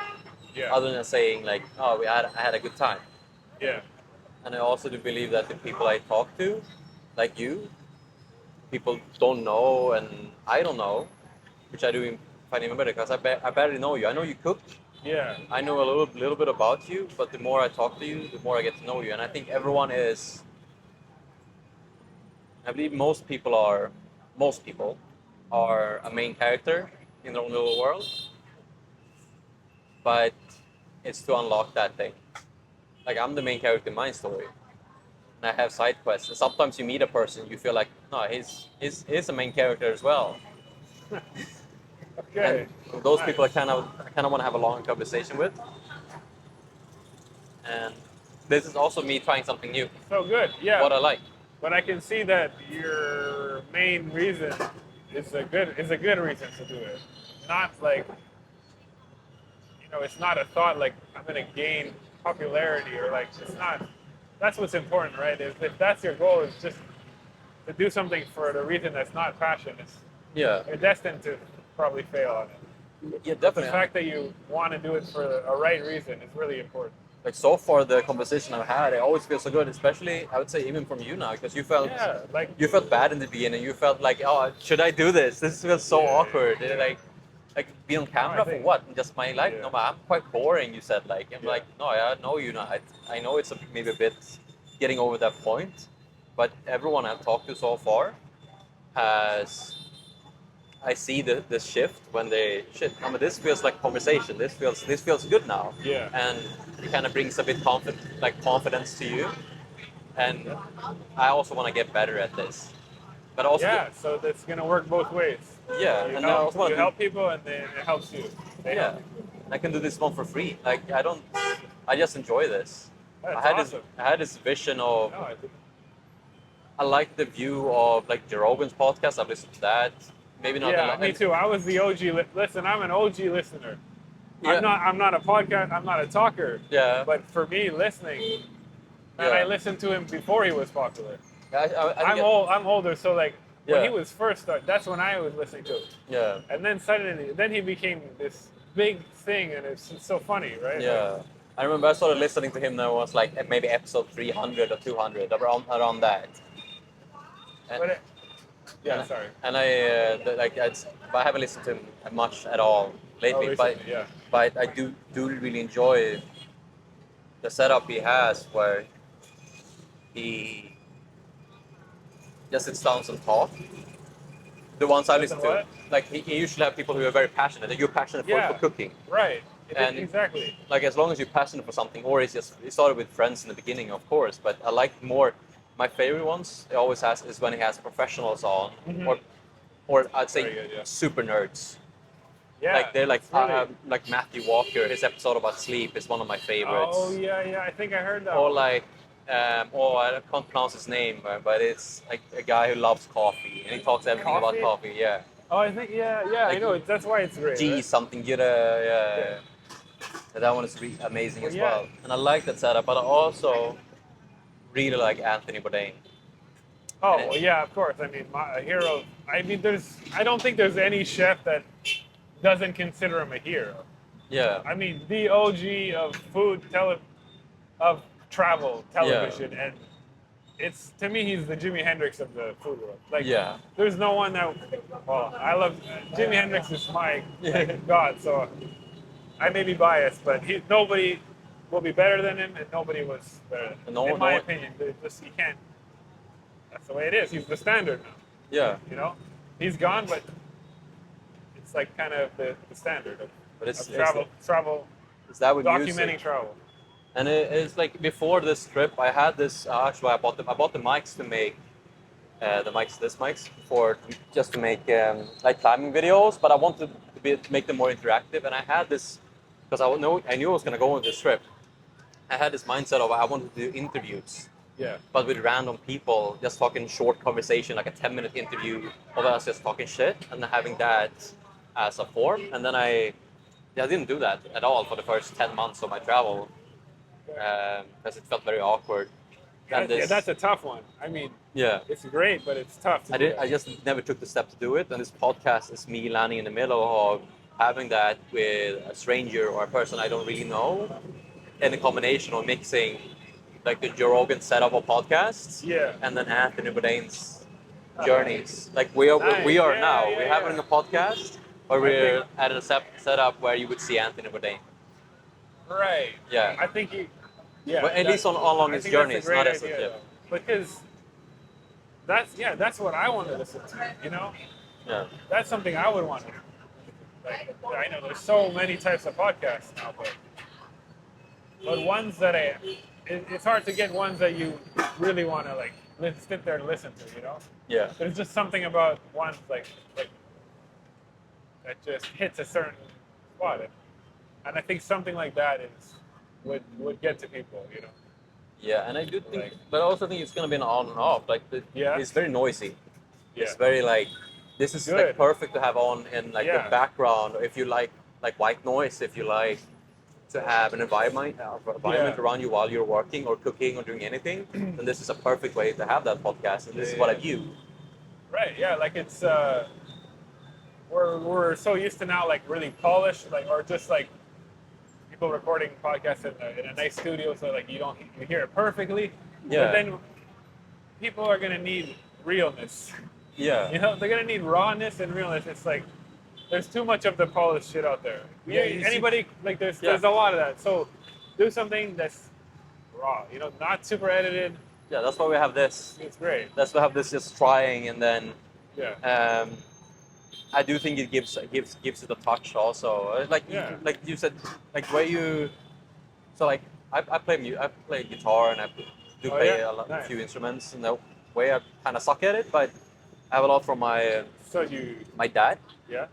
Yeah. other than saying like, oh, I had a good time. Yeah. And I also do believe that the people I talk to, like you, people don't know and I don't know, which I do find even better because I barely know you. I know you cook. Yeah. I know a little bit about you, but the more I talk to you, the more I get to know you. And I think everyone is. I believe most people are a main character in their own little world, but it's to unlock that thing. Like I'm the main character in my story, and I have side quests. And sometimes you meet a person, you feel like, no, he's a main character as well. And Okay. those Nice. people I kind of want to have a long conversation with. And this is also me trying something new. So good. Yeah. What I like. But I can see that your main reason is a good reason to do it. Not like it's not a thought like I'm gonna gain popularity or like it's not. That's what's important, right? If that's your goal, is just to do something for the reason that's not passion. Yeah, You're destined to probably fail on it. yeah, But the definitely. fact that you want to do it for a right reason is really important. Like so far, the conversation I've had, it always feels so good. Especially, I would say, even from you now, because Yeah, like you felt bad in the beginning. You felt like, oh, should I do this? This feels so Yeah, awkward. yeah. Like be on No, camera I for think- what? Just my life? Yeah. No, but I'm quite boring. You said like, I'm Yeah. like, no, I know you now. I know it's maybe a bit getting over that point, but everyone I've talked to so far has. I see the shift when they shit. I mean, this feels like conversation. This feels good now, Yeah. and it kind of brings a bit confidence to you. And I also want to get better at this, but also Yeah, so that's gonna work both ways. yeah, You and I also want you to help people, and then it helps you. They yeah, help you. I can do this one for free. Like I just enjoy this. That's I had awesome. I had this vision of No, I like the view of like Joe Rogan's podcast. I've listened to that. Maybe not yeah, a me lot. too. I was the OG. Listen, I'm an OG listener. Yeah. I'm not a podcast. I'm not a talker. Yeah. But for me, listening, and Yeah. I listened to him before he was popular. I think I'm older, so like when he Yeah. was first started, that's when I was listening to him. Yeah. And then suddenly, then he became this big thing, and it's so funny, right? Yeah. I remember I started listening to him when it was like maybe episode 300 or 200, around that. And, But yeah, and, sorry. and I haven't listened to him much at all lately, Recently, yeah. but I do really enjoy the setup he has where he just sits down and talk. The ones I listen Listen to, what? like he usually have people who are very passionate. Like you're passionate Yeah. for cooking. Right. And- Exactly. Like as long as you're passionate for something, or it started with friends in the beginning, of course. But I like more. My favorite ones it always has is when he has professionals on, Mhm. or I'd say Very good, yeah. super nerds. Yeah. Like they're it's really- like Matthew Walker. His episode about sleep is one of my favorites. Oh yeah. I think I heard that. Or one. like I can't pronounce his name, but it's like a guy who loves coffee and he talks everything about Coffee? coffee. Yeah, Oh, I think I like- know. That's why it's great. G right? something. Yeah. That one is amazing Well, as yeah. well. And I like that setup, but I also really like Anthony Bourdain. Oh And it- well, yeah, of course. I mean, a hero. I mean, I don't think there's any chef that doesn't consider him a hero. Yeah, I mean, the OG of of travel television, and it's to me he's the Jimi Hendrix of the food world. Like, Yeah. there's no one that. Well, I love Jimi Hendrix is my god, so I may be biased, but nobody will be better than him, and nobody was better than him. No in one- my no one- opinion, you can't. That's the way it is. He's the standard now. yeah. You know, he's gone, but it's like kind of the standard But of travel, it's that with documenting music. travel. And it's like before this trip, I had this. Actually, I bought the mics to make this mics for just to make like climbing videos. But I wanted to make them more interactive, and I had this because I knew I was gonna go on this trip. I had this mindset of I wanted to do interviews, Yeah. but with random people, just talking short conversation, like a 10-minute interview of us just talking shit, and having that as a form. And then I I didn't do that at all for the first 10 months of my travel because it felt very awkward. And Yeah, that's a tough one. I mean, yeah, it's great, but it's tough to do that. I just never took the step to do it. And this podcast is me landing in the middle of having that with a stranger or a person I don't really know, and a combination of mixing like the Joe Rogan setup of podcasts, Yeah. and then Anthony Bourdain's journeys. Like we are Nice. now. Yeah, We're yeah, having yeah. a podcast, or I we're think- at a setup where you would see Anthony Bourdain. Right. Yeah. I think he. Yeah. But at least on along I his think that's a journeys, great not as a idea, tip. though. Because that's what I want to listen to. You know, Yeah. that's something I would want to do. Like, I know there's so many types of podcasts now, but ones that it's hard to get ones that you really want to like sit there and listen to. You know, Yeah. there's just something about ones like that just hits a certain spot, and I think something like that would get to people. You know. Yeah, and I do think, Like- but I also think it's gonna be an on and off. Like, Yeah. it's very noisy. Yeah. It's very like, this is like Good. perfect to have on in like Yeah. the background. Or if you like white noise, if you like to have an environment Yeah. around you while you're working or cooking or doing anything, then this is a perfect way to have that podcast. And this is what I view. Right. Yeah. Like it's we're so used to now like really polished like or just like people recording podcasts in a nice studio so like you hear it perfectly. Yeah. But then people are gonna need realness. Yeah. You know, they're gonna need rawness and realness. It's like there's too much of the polished shit out there. Yeah, you see- Anybody like there's Yeah. there's a lot of that. So do something that's raw. You know, not super edited. Yeah, that's why we have this. It's great. That's why we have this just trying, and then Yeah. I do think it gives it a touch also. Like Yeah. like you said, like where you, so like I play guitar and I do Oh, play yeah? a Nice. few instruments. In the way I kind of suck at it, but I have a lot from So you my dad. yeah.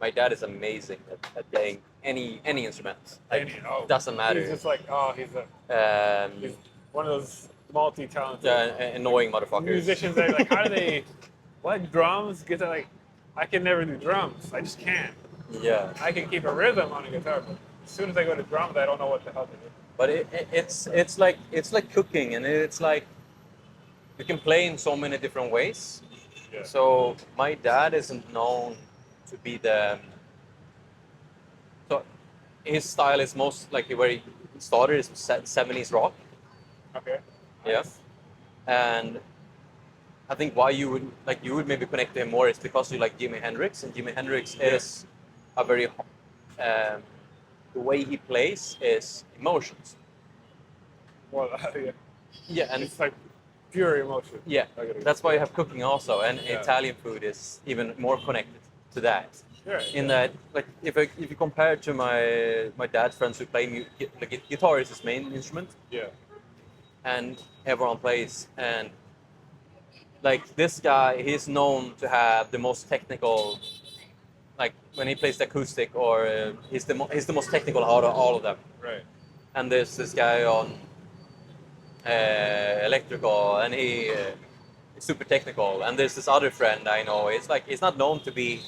My dad is amazing at playing any instrument. Like, doesn't matter. He's just like he's Um, one of those multi-talented yeah, annoying motherfuckers. musicians that are like, how do they, what drums, guitar, like, I can never do drums. I just can't. Yeah. I can keep a rhythm on a guitar, but as soon as I go to drums, I don't know what the hell to do. But it's like cooking, and it's like you can play in so many different ways. Yeah. So my dad isn't known to be so his style is most like where he started is 70s rock. Okay. Yeah. Nice. And I think why you would maybe connect to him more is because you like Jimi Hendrix, and Jimi Hendrix is a very the way he plays is emotions. Well, yeah. Yeah, and It's like pure emotion. yeah, that's why you have cooking also, and Yeah. Italian food is even more connected to that. Sure. In that, like, if you compare it to my dad's friends who play like guitar is his main instrument, Yeah. and everyone plays, and like this guy, he's known to have the most technical, like when he plays the acoustic, or he's the most technical out of all of them. Right. And there's this guy on electrical, and he is super technical. And there's this other friend I know. It's like he's not known to be.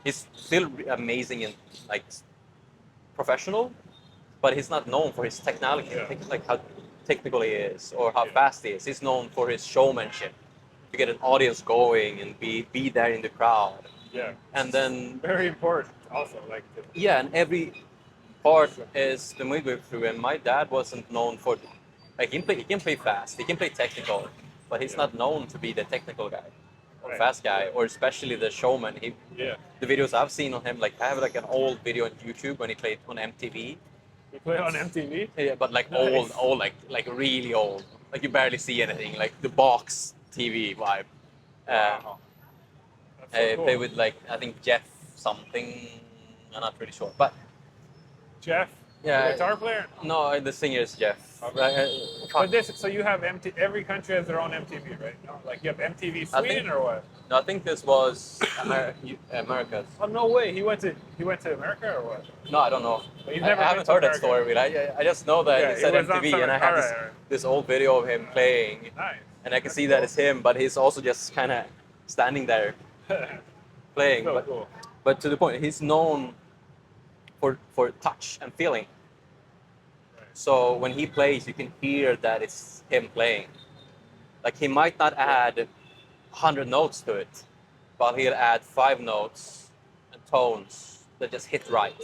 He's still amazing and like professional, but he's not known for his technology, Yeah. like how technical he is or how Yeah. fast he is. He's known for his showmanship, to get an audience going and be there in the crowd. Yeah. And then Very important. Also, like. yeah, and every part is the midway through. And my dad wasn't known for, like he can play fast, he can play technical, but he's Yeah. not known to be the technical guy or Right. fast guy, or especially the showman. Yeah. The videos I've seen on him, like I have like an old video on YouTube when he played on MTV. You play on MTV. Yeah, but like Nice. old, like really old. Like you barely see anything, like the box TV vibe. Wow. That's so I cool. play with like I think Jeff something. I'm not really sure, but Jeff. Yeah. The guitar player. no, the singer is Jeff. Okay. But so you have every country has their own MTV, right? No? Like you have MTV I Sweden think- or what? No, I think this was America's. Oh no way! He went to America or what? No, I don't know. But you've I never been haven't to heard that America. story really. I just know that Yeah, it said it was on MTV, some- and I have this, alright. this old video of him playing, Nice. and I can see that it's him, but he's also just kind of standing there playing. So but, cool. but to the point, he's known for touch and feeling. Right. So when he plays, you can hear that it's him playing. Like he might not add 100 notes to it, but he'll add 5 notes and tones that just hit right,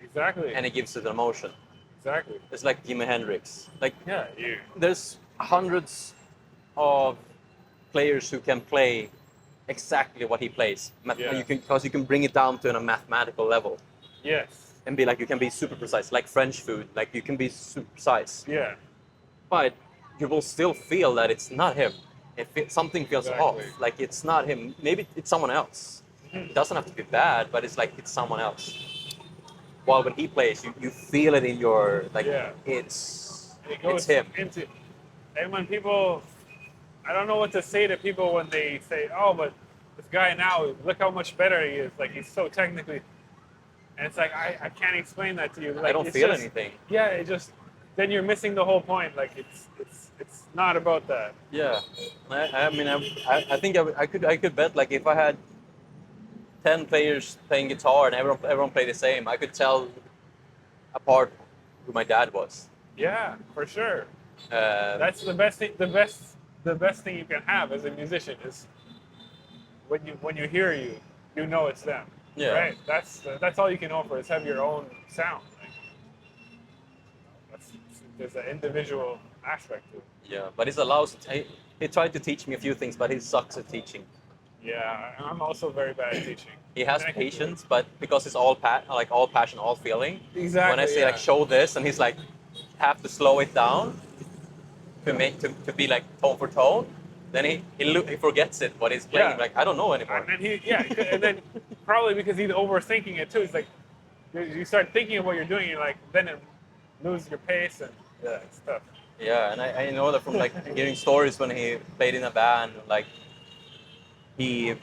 Exactly. and it gives it emotion. Exactly. It's like Jimi Hendrix. Like Yeah. You. there's hundreds of players who can play exactly what he plays. Yeah. You can bring it down to a mathematical level Yes. and be like you can be super precise, like French food. Like you can be super precise, Yeah. but you will still feel that it's not him. Something feels off. Exactly. Like it's not him. Maybe it's someone else. Mhm. It doesn't have to be bad, but it's like it's someone else. While when he plays, you feel it in your like Yeah. It goes it's him. into, and when people, I don't know what to say to people when they say, "Oh, but this guy now, look how much better he is. Like he's so technically," and it's like I can't explain that to you. Like I don't it's feel just, anything. Yeah, it just then you're missing the whole point. Like it's not about that. Yeah, I mean, I think I could bet like if I had 10 players playing guitar and everyone played the same, I could tell apart who my dad was. Yeah, for sure. Uh, That's the best thing. The best thing you can have as a musician is when you hear you, you know it's them. Yeah. Right. That's all you can offer is have your own sound. Like, there's an individual aspect to it. yeah, but he's allows. He tried to teach me a few things, but he sucks at teaching. Yeah, I'm also very bad at teaching. He has And I can do it. patience, but because it's all all passion, all feeling. Exactly. When I say yeah. like show this, and he's like have to slow it down to be like tone for tone, then he forgets it what he's playing. Yeah. Like I don't know anymore. And then and then probably because he's overthinking it too. It's like you start thinking of what you're doing, you're like then it lose your pace and it's tough. Yeah, and I know that from like hearing stories when he played in a band, like he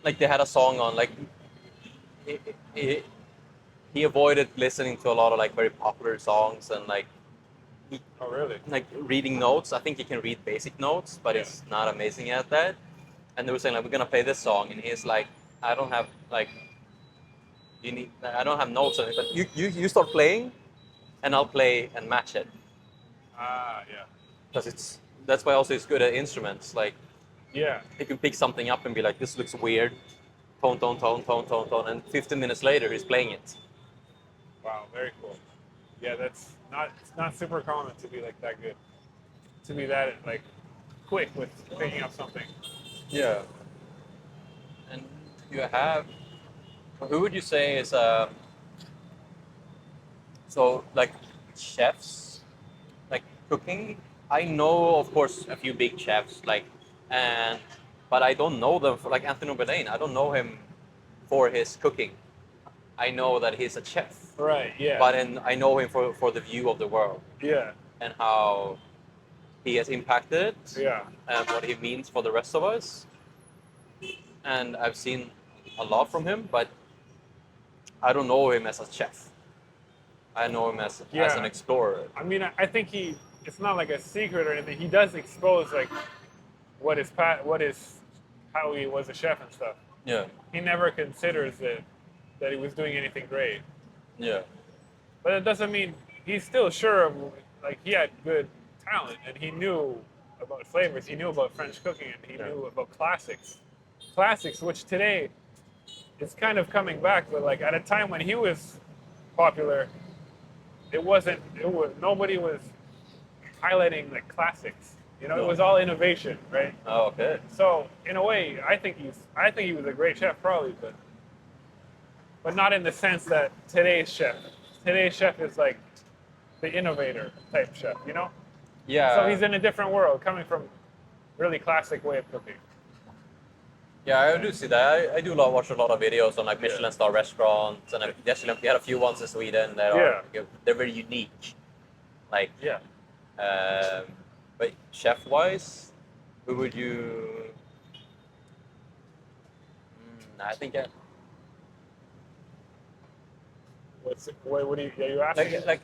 like they had a song on like he, he, he avoided listening to a lot of like very popular songs and like Oh really? like reading notes. I think he can read basic notes, but Yeah. he's not amazing at that. And they were saying like we're gonna play this song, and he's like, I don't have like I don't have notes on it, but you start playing, and I'll play and match it Yeah. because that's why also he's good at instruments. Like Yeah. he can pick something up and be like, this looks weird, tone, tone, tone, tone, tone, tone, and 15 minutes later he's playing it. Wow, very cool. Yeah, it's not super common to be like that good. To be that like quick with picking up something. Yeah. And you have, who would you say is so like chefs, like cooking? I know of course a few big chefs like, and but I don't know them for like Anthony Bourdain. I don't know him for his cooking. I know that he's a chef. Right, yeah. But I know him for the view of the world Yeah. and how he has impacted it Yeah. and what he means for the rest of us. And I've seen a lot from him, but I don't know him as a chef. I know him as Yeah. an explorer. I mean, I think it's not like a secret or anything. He does expose like how he was a chef and stuff. Yeah, He never considers that he was doing anything great. yeah, But it doesn't mean he's still sure of like he had good talent and he knew about flavors. He knew about French cooking and he knew about classics. Classics, which today is kind of coming back, but like at a time when he was popular, nobody was highlighting like classics. You know, No. it was all innovation, right? Oh, okay. So in a way, I think he was a great chef probably, but not in the sense that today's chef is like the innovator type chef, you know? Yeah. So he's in a different world, coming from really classic way of cooking. Yeah, I do see that. I do watch a lot of videos on like Michelin star restaurants, and we had a few ones in Sweden that are they're very unique. Like, Yeah. but chef wise, who would you? I think What do you asking? like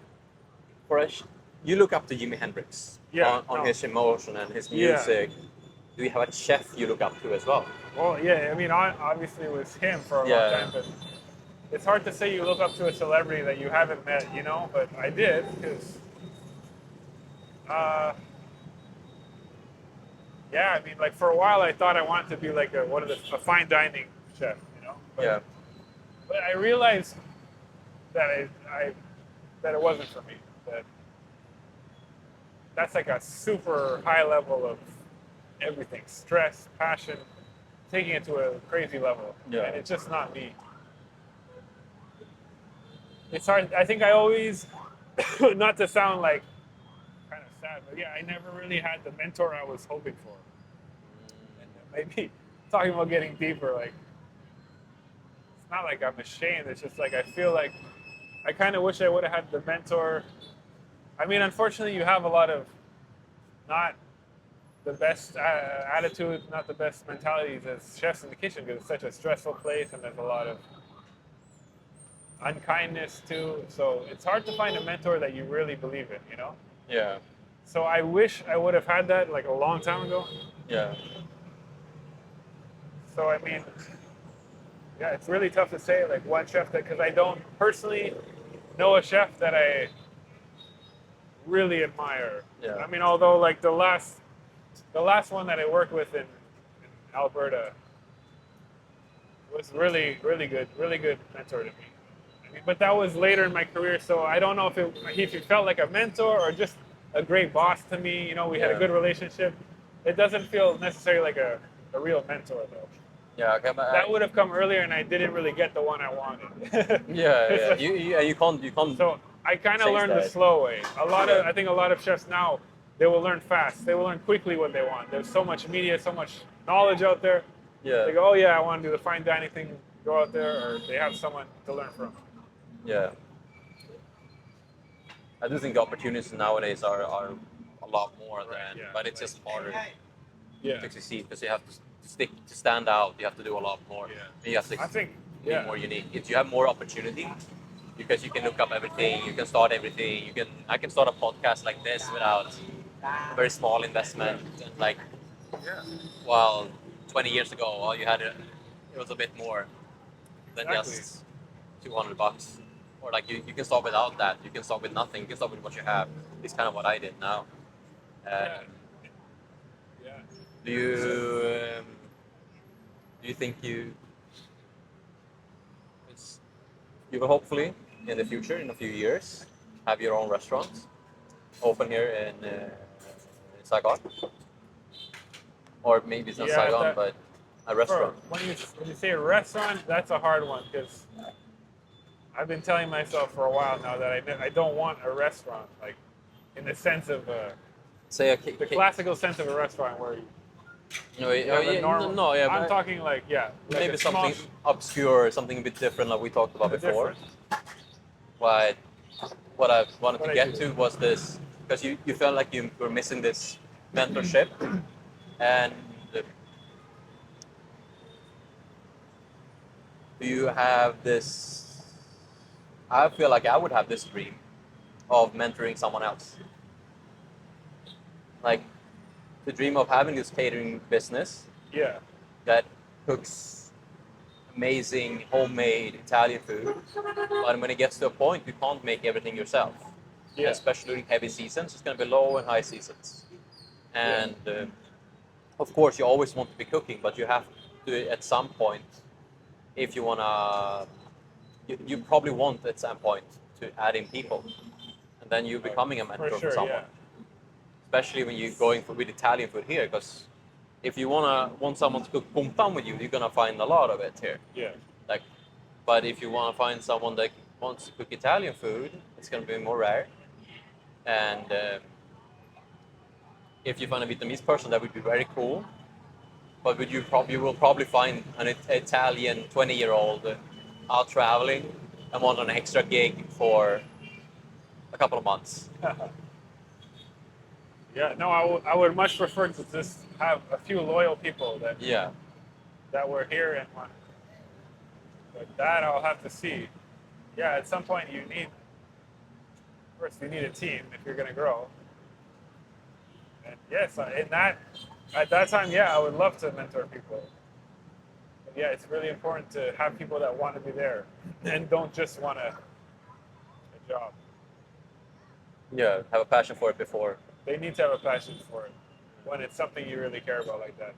for you look up to Jimi Hendrix on his emotion and his music. Do you have a chef you look up to as well? Well, yeah, I mean, obviously it was him for a long Yeah. time, but it's hard to say you look up to a celebrity that you haven't met, but I did because, uh, yeah, I mean, like for a while I thought I wanted to be like a fine dining chef, but Yeah. but I realized that that it wasn't for me. That that's like a super high level of everything, stress, passion, taking it to a crazy level, Yeah. and it's just not me. It's hard. I think I always, not to sound like kind of sad, but yeah, I never really had the mentor I was hoping for. And maybe talking about getting deeper, like it's not like I'm ashamed. It's just like I feel like I kind of wish I would have had the mentor. I mean, unfortunately, you have a lot of not the best attitude, not the best mentalities as chefs in the kitchen because it's such a stressful place and there's a lot of unkindness too. So it's hard to find a mentor that you really believe in. Yeah. So I wish I would have had that like a long time ago. Yeah. So I mean, yeah, it's really tough to say like one chef that because I don't personally know a chef that I really admire. Yeah. I mean, although like the last one that I worked with in Alberta was really really good mentor to me. I mean, but that was later in my career, so I don't know if he felt like a mentor or just a great boss to me. We had a Yeah. good relationship. It doesn't feel necessarily like a real mentor though. Yeah. Okay. But That would have come earlier, and I didn't really get the one I wanted. yeah. It's Yeah. like- You can't. so I kind of Change learned the that. slow way. Yeah. I think a lot of chefs now, they will learn fast. They will learn quickly what they want. There's so much media, so much knowledge out there. Yeah. They go, oh yeah, I want to do the fine dining thing. Go out there, or they have someone to learn from. Yeah. I do think the opportunities nowadays are a lot more than, yeah. but it's just harder Yeah. to succeed because you have to stand out. You have to do a lot more. Yeah. You have to I think, be yeah. more unique. If you have more opportunity, because you can look up everything, you can start everything. I can start a podcast like this without a very small investment and like, Yeah. well, 20 years ago, all you had it was a bit more than Exactly. just $200. Or like you can start without that. You can start with nothing. You can start with what you have. It's kind of what I did now. Yeah. Yeah. Do you think you will hopefully in the future, in a few years, have your own restaurant open here in Saigon, or maybe it's not Yeah, Saigon, but a restaurant. When you say restaurant, that's a hard one because I've been telling myself for a while now that I don't want a restaurant, like in the sense of Say a the classical sense of a restaurant where you no, have a normal. no, yeah, I'm but talking like maybe a small something obscure, something a bit different, like we talked about before. different. But what I wanted What to I get do. to was this, because you felt like you were missing this mentorship, and do you have this? I feel like I would have this dream of mentoring someone else, like the dream of having this catering business Yeah. that cooks amazing homemade Italian food, but when it gets to a point, you can't make everything yourself. Yeah. Especially during heavy seasons, it's going to be low and high seasons. And of course, you always want to be cooking, but you have to at some point, if you want to, you probably want at some point to add in people, and then you're becoming a mentor for sure, someone. yeah. Especially when you're going with Italian food here, because if you want someone to cook Bourdain with you, you're gonna find a lot of it here. Yeah. Like, but if you want to find someone that wants to cook Italian food, it's gonna be more rare. And if you find a Vietnamese person, that would be very cool. But you will probably find an Italian 20-year-old out traveling and want an extra gig for a couple of months. Yeah. No, I would much prefer to just have a few loyal people Yeah, that were here and want. But that I'll have to see. Yeah, at some point you need a team if you're gonna grow. And yes, at that time, yeah, I would love to mentor people. Yeah, it's really important to have people that want to be there and don't just want a job. Yeah, have a passion for it before. They need to have a passion for it when it's something you really care about like that.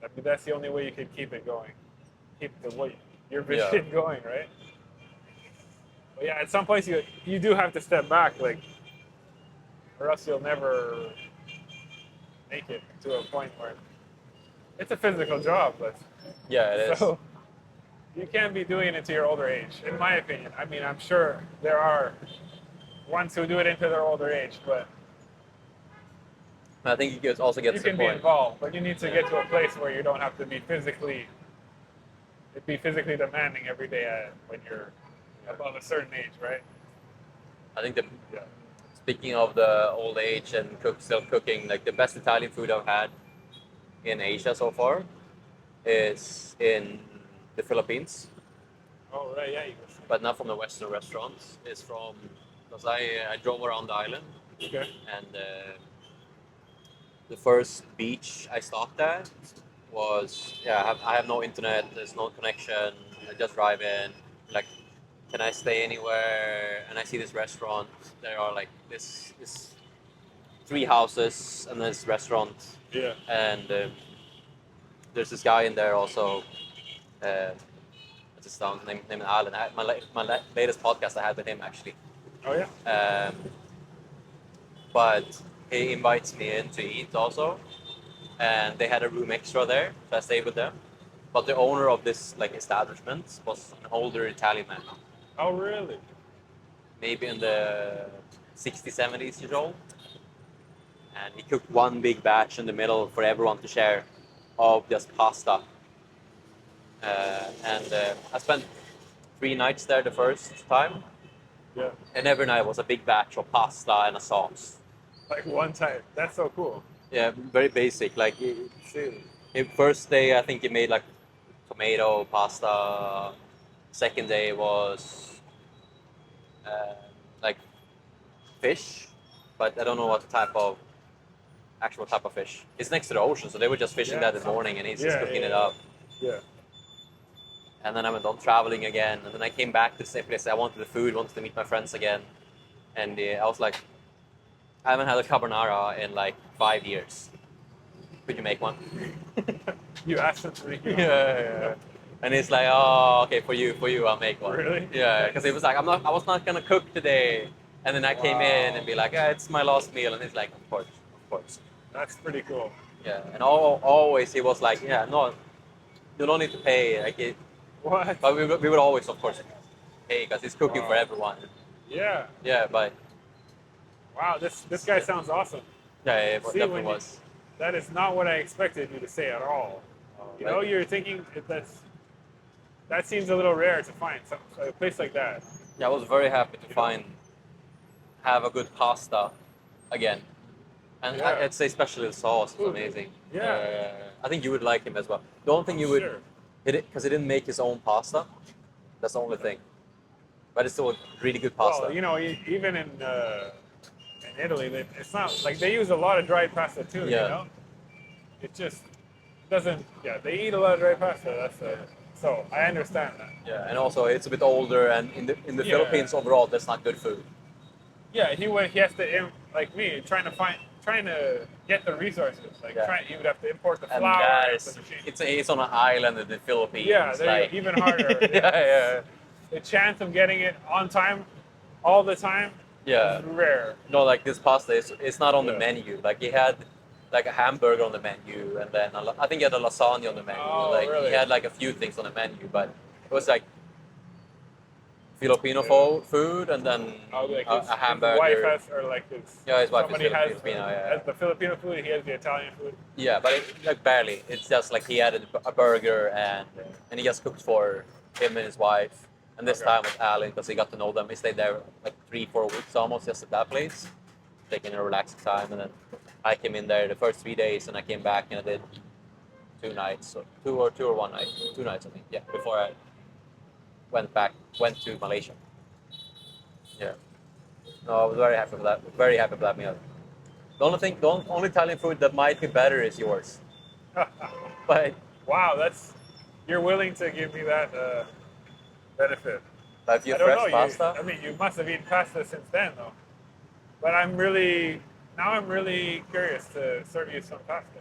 I mean, that's the only way you can keep it going, keep your vision going, right? But yeah, at some place you do have to step back, like, or else you'll never make it to a point where it's a physical job, but Yeah, it is. so you can't be doing it to your older age, in my opinion. I mean, I'm sure there are ones who do it into their older age, but I think you guys also get you to the can be point. involved. But you need to get to a place where you don't have to be physically demanding every day when you're above a certain age, right? I think the Yeah. speaking of the old age and still cooking, like the best Italian food I've had in Asia so far is in the Philippines, Oh right, yeah. You were saying. but not from the Western restaurants. It's from because I drove around the island Okay. and the first beach I stopped at was I have no internet, there's no connection. I just drive in, like, can I stay anywhere? And I see this restaurant. There are like this three houses and this restaurant, Yeah. and there's this guy in there also. Uh, what's his town? Name Alan. My latest podcast I had with him actually. Oh yeah. But he invites me in to eat also, and they had a room extra there, so I stayed with them. But the owner of this like establishment was an older Italian man, Oh really? maybe in the 60s, 70s years old, and he cooked one big batch in the middle for everyone to share of just pasta. And I spent 3 nights there the first time, Yeah. and every night was a big batch of pasta and a sauce. Like one time. That's so cool. Yeah, very basic. Like first day, I think he made like tomato pasta. Second day was uh, like fish, but I don't know what type of actual type of fish. It's next to the ocean, so they were just fishing that in the morning, and he's just cooking it up. Yeah. And then I went on traveling again, and then I came back to the same place. I wanted the food, wanted to meet my friends again, and I was like, I haven't had a carbonara in like 5 years. Could you make one? You asked him to make Yeah. And he's like, oh, okay, for you, I'll make one. Really? Yeah, because he was like, I was not gonna cook today, and then I came in and be like, it's my last meal, and he's like, of course. That's pretty cool. Yeah, and always he was like, yeah, no, you don't need to pay. Like, What? but we would always, of course, pay because he's cooking for everyone. Yeah. Yeah, but Wow, this guy sounds awesome. yeah, it See, definitely when you- was. That is not what I expected you to say at all. You know, you're thinking that seems a little rare to find a place like that. Yeah, I was very happy to have a good pasta again. And Yeah. I'd say especially the sauce is Ooh, amazing. yeah. I think you would like him as well. The only thing you would, Sure. because he didn't make his own pasta. That's the only thing. But it's still a really good pasta. Well, you know, even in Italy, it's not like they use a lot of dried pasta too. Yeah. You know, it just doesn't. Yeah, they eat a lot of dried pasta. So I understand that. Yeah, and also it's a bit older, and in the Yeah. Philippines overall, that's not good food. Yeah, he has to like me trying to get the resources. Like Yeah. he would have to import the And flour. that the is, machine. it's on an island in the Philippines. Yeah, they're even harder. yeah. The chance of getting it on time, all the time, Yeah. is rare. No, like this pasta it's not on the Yeah. menu. Like he had like a hamburger on the menu, and then I think he had a lasagna on the menu. Oh, like really? he had like a few things on the menu, but it was like Filipino food, and then Like a his hamburger. wife has, or like Yeah, his wife is somebody has Filipino, yeah. has the Filipino food. He has the Italian food. Yeah, but like barely. It's just like he had a burger, and he just cooked for him and his wife. And this Okay. time with Alan, because he got to know them. He stayed there like 3-4 weeks almost just at that place, taking a relaxing time. And then I came in there the first 3 days, and I came back and I did 2 nights, or two or 1 night, 2 nights I think. Yeah, before I went to Malaysia. Yeah. No, I was very happy with that. Very happy with that meal. The only Italian food that might be better is yours. But Wow, you're willing to give me that benefit. Have you I don't fresh know. pasta? I mean, you must have eaten pasta since then, though. But I'm really curious to serve you some pasta.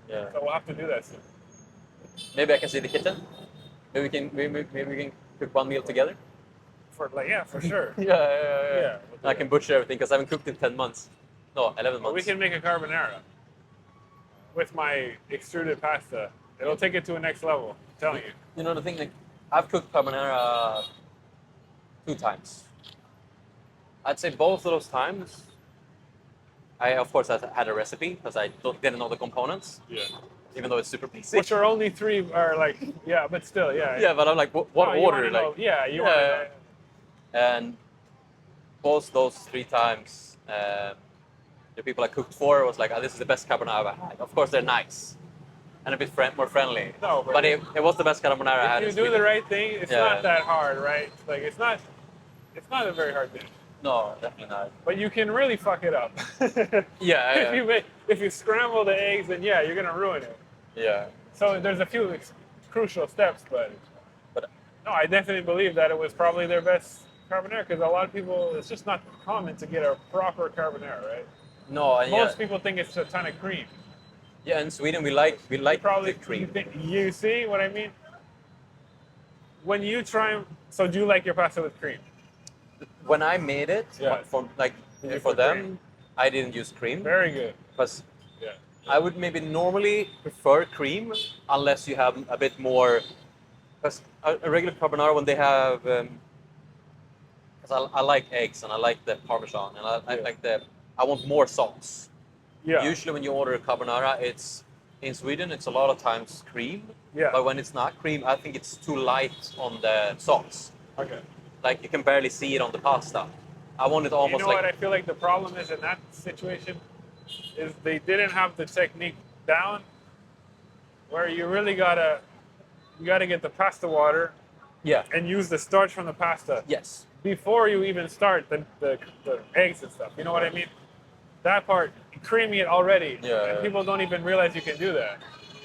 Yeah. So we'll have to do that soon. Maybe I can see the kitchen. Maybe we can cook one meal together. For sure. Yeah. We'll do I can that. butcher everything because I haven't cooked in 10 months. No, 11 But we months. can make a carbonara with my extruded pasta. It'll take it to a next level. I'm telling you. You know the thing, like, I've cooked carbonara 2 times. I'd say both of those times, I of course had a recipe because I didn't know the components, Yeah. even though it's super basic. Which are only three are like, yeah, but still, yeah. Yeah, but I'm like, what No, you order? wanna know- Like, yeah, you want to know. And both those 3 times, the people I cooked for was like, oh, this is the best carbonara I've ever had. Of course, they're nice and a bit more friendly. No, but it was the best carbonara I had. If you do the right thing, it's not that hard, right? Like it's not a very hard dish. No, definitely not. But you can really fuck it up. Yeah. If you scramble the eggs, then yeah, you're gonna ruin it. Yeah. So there's a few crucial steps, but no, I definitely believe that it was probably their best carbonara because a lot of people, it's just not common to get a proper carbonara, right? No, and Most people think it's a ton of cream. Yeah, in Sweden we like Probably the cream. You see what I mean? When you try, so do you like your pasta with cream? When I made it for them, cream? I didn't use cream Very good. because Yeah. I would maybe normally prefer cream unless you have a bit more. Because a regular carbonara, when they have, because I like eggs and I like the parmesan and I want more sauce. Yeah. Usually when you order a carbonara, it's in Sweden it's a lot of times cream. Yeah. But when it's not cream, I think it's too light on the sauce. Okay. Like you can barely see it on the pasta. I want it almost You know like. what I feel like the problem is in that situation is they didn't have the technique down where you really gotta get the pasta water Yeah. and use the starch from the pasta Yes. before you even start the eggs and stuff. You know what I mean? That part, creaming it already. Yeah. And people don't even realize you can do that.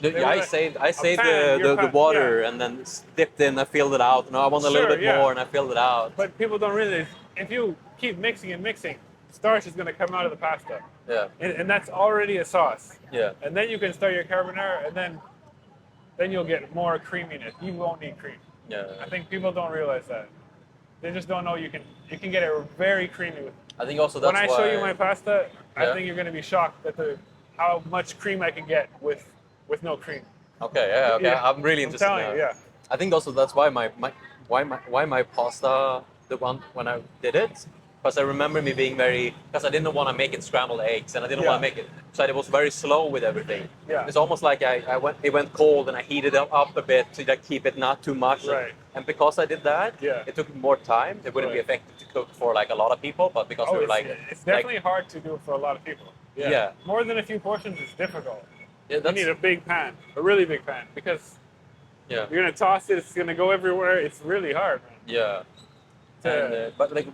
I saved pan, the pan, water and then dipped in. I filled it out. No, I want a little Sure, bit yeah. more, and I filled it out. But people don't realize if you keep mixing and mixing, starch is going to come out of the pasta. Yeah. And that's already a sauce. Yeah. And then you can start your carbonara, and then you'll get more creaminess. You won't need cream. Yeah. I think people don't realize that. They just don't know you can get it very creamy with. I think also that's When I why. show you my pasta, I Yeah. think you're going to be shocked at how much cream I can get with no cream. Okay. Yeah. Okay. Yeah. I'm really I'm interested. telling now. you, yeah. I think also that's why my pasta, the one when I did it, because I remember me being because I didn't want to make it scrambled eggs and I didn't Yeah. want to make it, so it was very slow with everything. Yeah. It's almost like it went cold and I heated it up a bit to like keep it not too much. Right. And because I did that, Yeah. it took more time. It wouldn't be Right. effective to cook for like a lot of people, but because we were it's definitely hard to do it for a lot of people. Yeah. More than a few portions is difficult. Yeah, You need a big pan, a really big pan, because yeah. you're gonna toss it. It's gonna go everywhere. It's really hard, man. Yeah. And, but like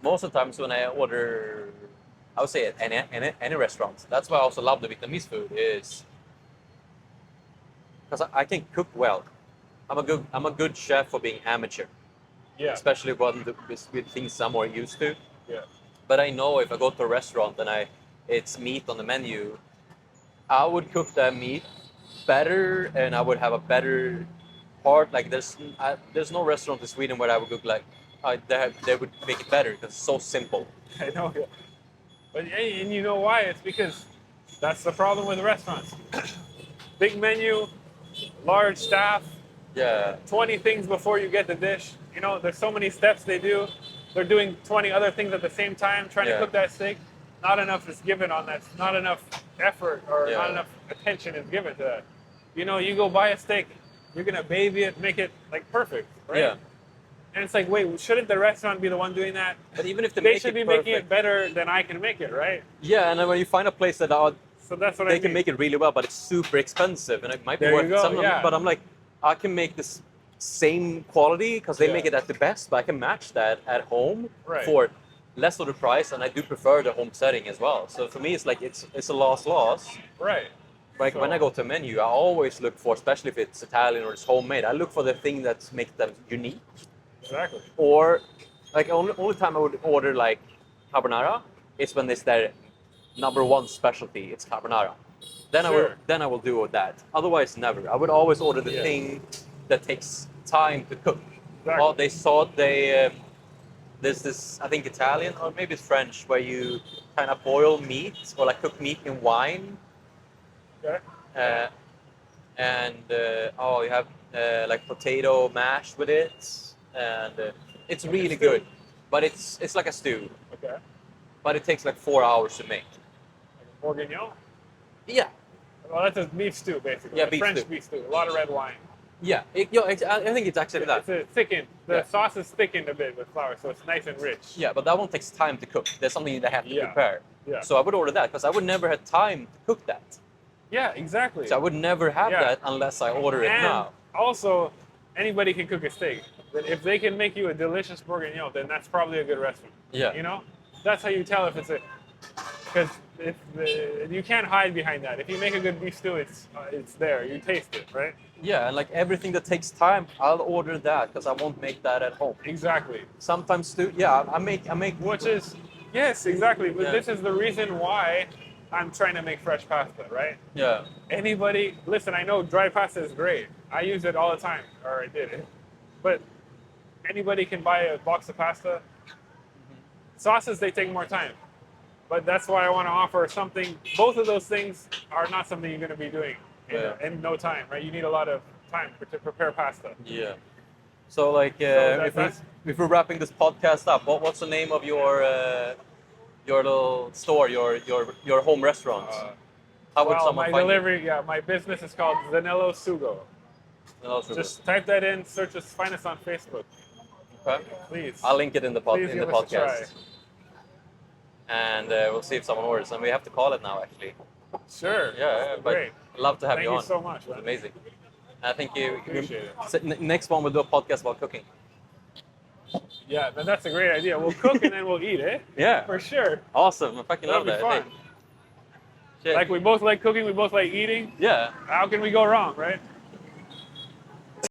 most of the times when I order, I would say at any restaurant. That's why I also love the Vietnamese food is because I can cook well. I'm a good chef for being amateur, Yeah. especially with things I'm more used to. Yeah. But I know if I go to a restaurant and it's meat on the menu, I would cook that meat better and I would have a better part. Like there's no restaurant in Sweden where I would cook like they would make it better because it's so simple. I know. Yeah. But and you know why? It's because that's the problem with restaurants. Big menu, large staff, Yeah. 20 things before you get the dish. You know, there's so many steps they do. They're doing 20 other things at the same time, trying to Yeah. cook that steak. Not enough is given on that. Not enough effort or Yeah. not enough attention is given to that. You know, you go buy a steak, you're gonna baby it, make it like perfect, right? Yeah. And it's like, wait, shouldn't the restaurant be the one doing that? But even if They make should it be making perfect- it better than I can make it, right? Yeah, and then when you find a place that So that's what they I can mean. make it really well, but it's super expensive, and it might be There worth you go, something. yeah. But I'm like, I can make this same quality because they Yeah. make it at the best, but I can match that at home Right. for less of the price, and I do prefer the home setting as well. So for me, it's like it's a loss. Right. Like when I So- go to a menu, I always look for, especially if it's Italian or it's homemade, I look for the thing that makes them unique. Exactly. Or like only time I would order like carbonara is when it's their number one specialty. It's carbonara. Sure. Then I will do that. Otherwise, never. I would always order the Yeah. thing that takes time to cook. Exactly. Oh, they thought they there's this, I think Italian or maybe it's French, where you kind of boil meat or like cook meat in wine. Okay. Uh, and you have like potato mashed with it, and it's Like a really stew? good. But it's like a stew, Okay. but it takes like 4 hours to make. Like a bourguignon. Yeah, Well, that's a beef stew, basically. Yeah, a beef French stew. beef stew. A lot of red wine. yeah. I think it's actually that. It's a thickened. The Yeah. sauce is thickened a bit with flour, so it's nice and rich. Yeah, but that one takes time to cook. There's something they have to Yeah. prepare. Yeah. So I would order that because I would never have time to cook that. Yeah, exactly. So I would never have Yeah. that unless I order it and now. also, anybody can cook a steak. But if they can make you a delicious bourguignon, then that's probably a good restaurant. Yeah. You know, that's how you tell if it's a. Because you can't hide behind that. If you make a good beef stew, it's there. You taste it, right? Yeah, and like everything that takes time, I'll order that because I won't make that at home. Exactly. Sometimes too, yeah, I make. Which is, yes, exactly. But Yeah. this is the reason why I'm trying to make fresh pasta, right? Yeah. Anybody, listen, I know dry pasta is great. I use it all the time, or I did it. But anybody can buy a box of pasta. Sauces, they take more time. But that's why I want to offer something. Both of those things are not something you're going to be doing in no time, right? You need a lot of time to prepare pasta. Yeah. So like, that's- if we're wrapping this podcast up, what's the name of your little store, your home restaurant? How would Well, someone my find delivery, my business is called Zanello Sugo. you? No, it's Just type that in, search us, find us on Facebook, okay. please. I'll link it in the Please in the give us a podcast, and we'll see if someone orders. And we have to call it now, actually. Sure. Yeah, but Great. I'd love to have Thank you you on. so much, It's man. amazing. And I think you. Appreciate it. So next one we'll do a podcast about cooking. Yeah, then that's a great idea. We'll cook and then we'll eat it. Yeah. For sure. Awesome. I fucking That'll love be that. fun. Hey. Shit. Like we both like cooking, we both like eating. Yeah. How can we go wrong, right?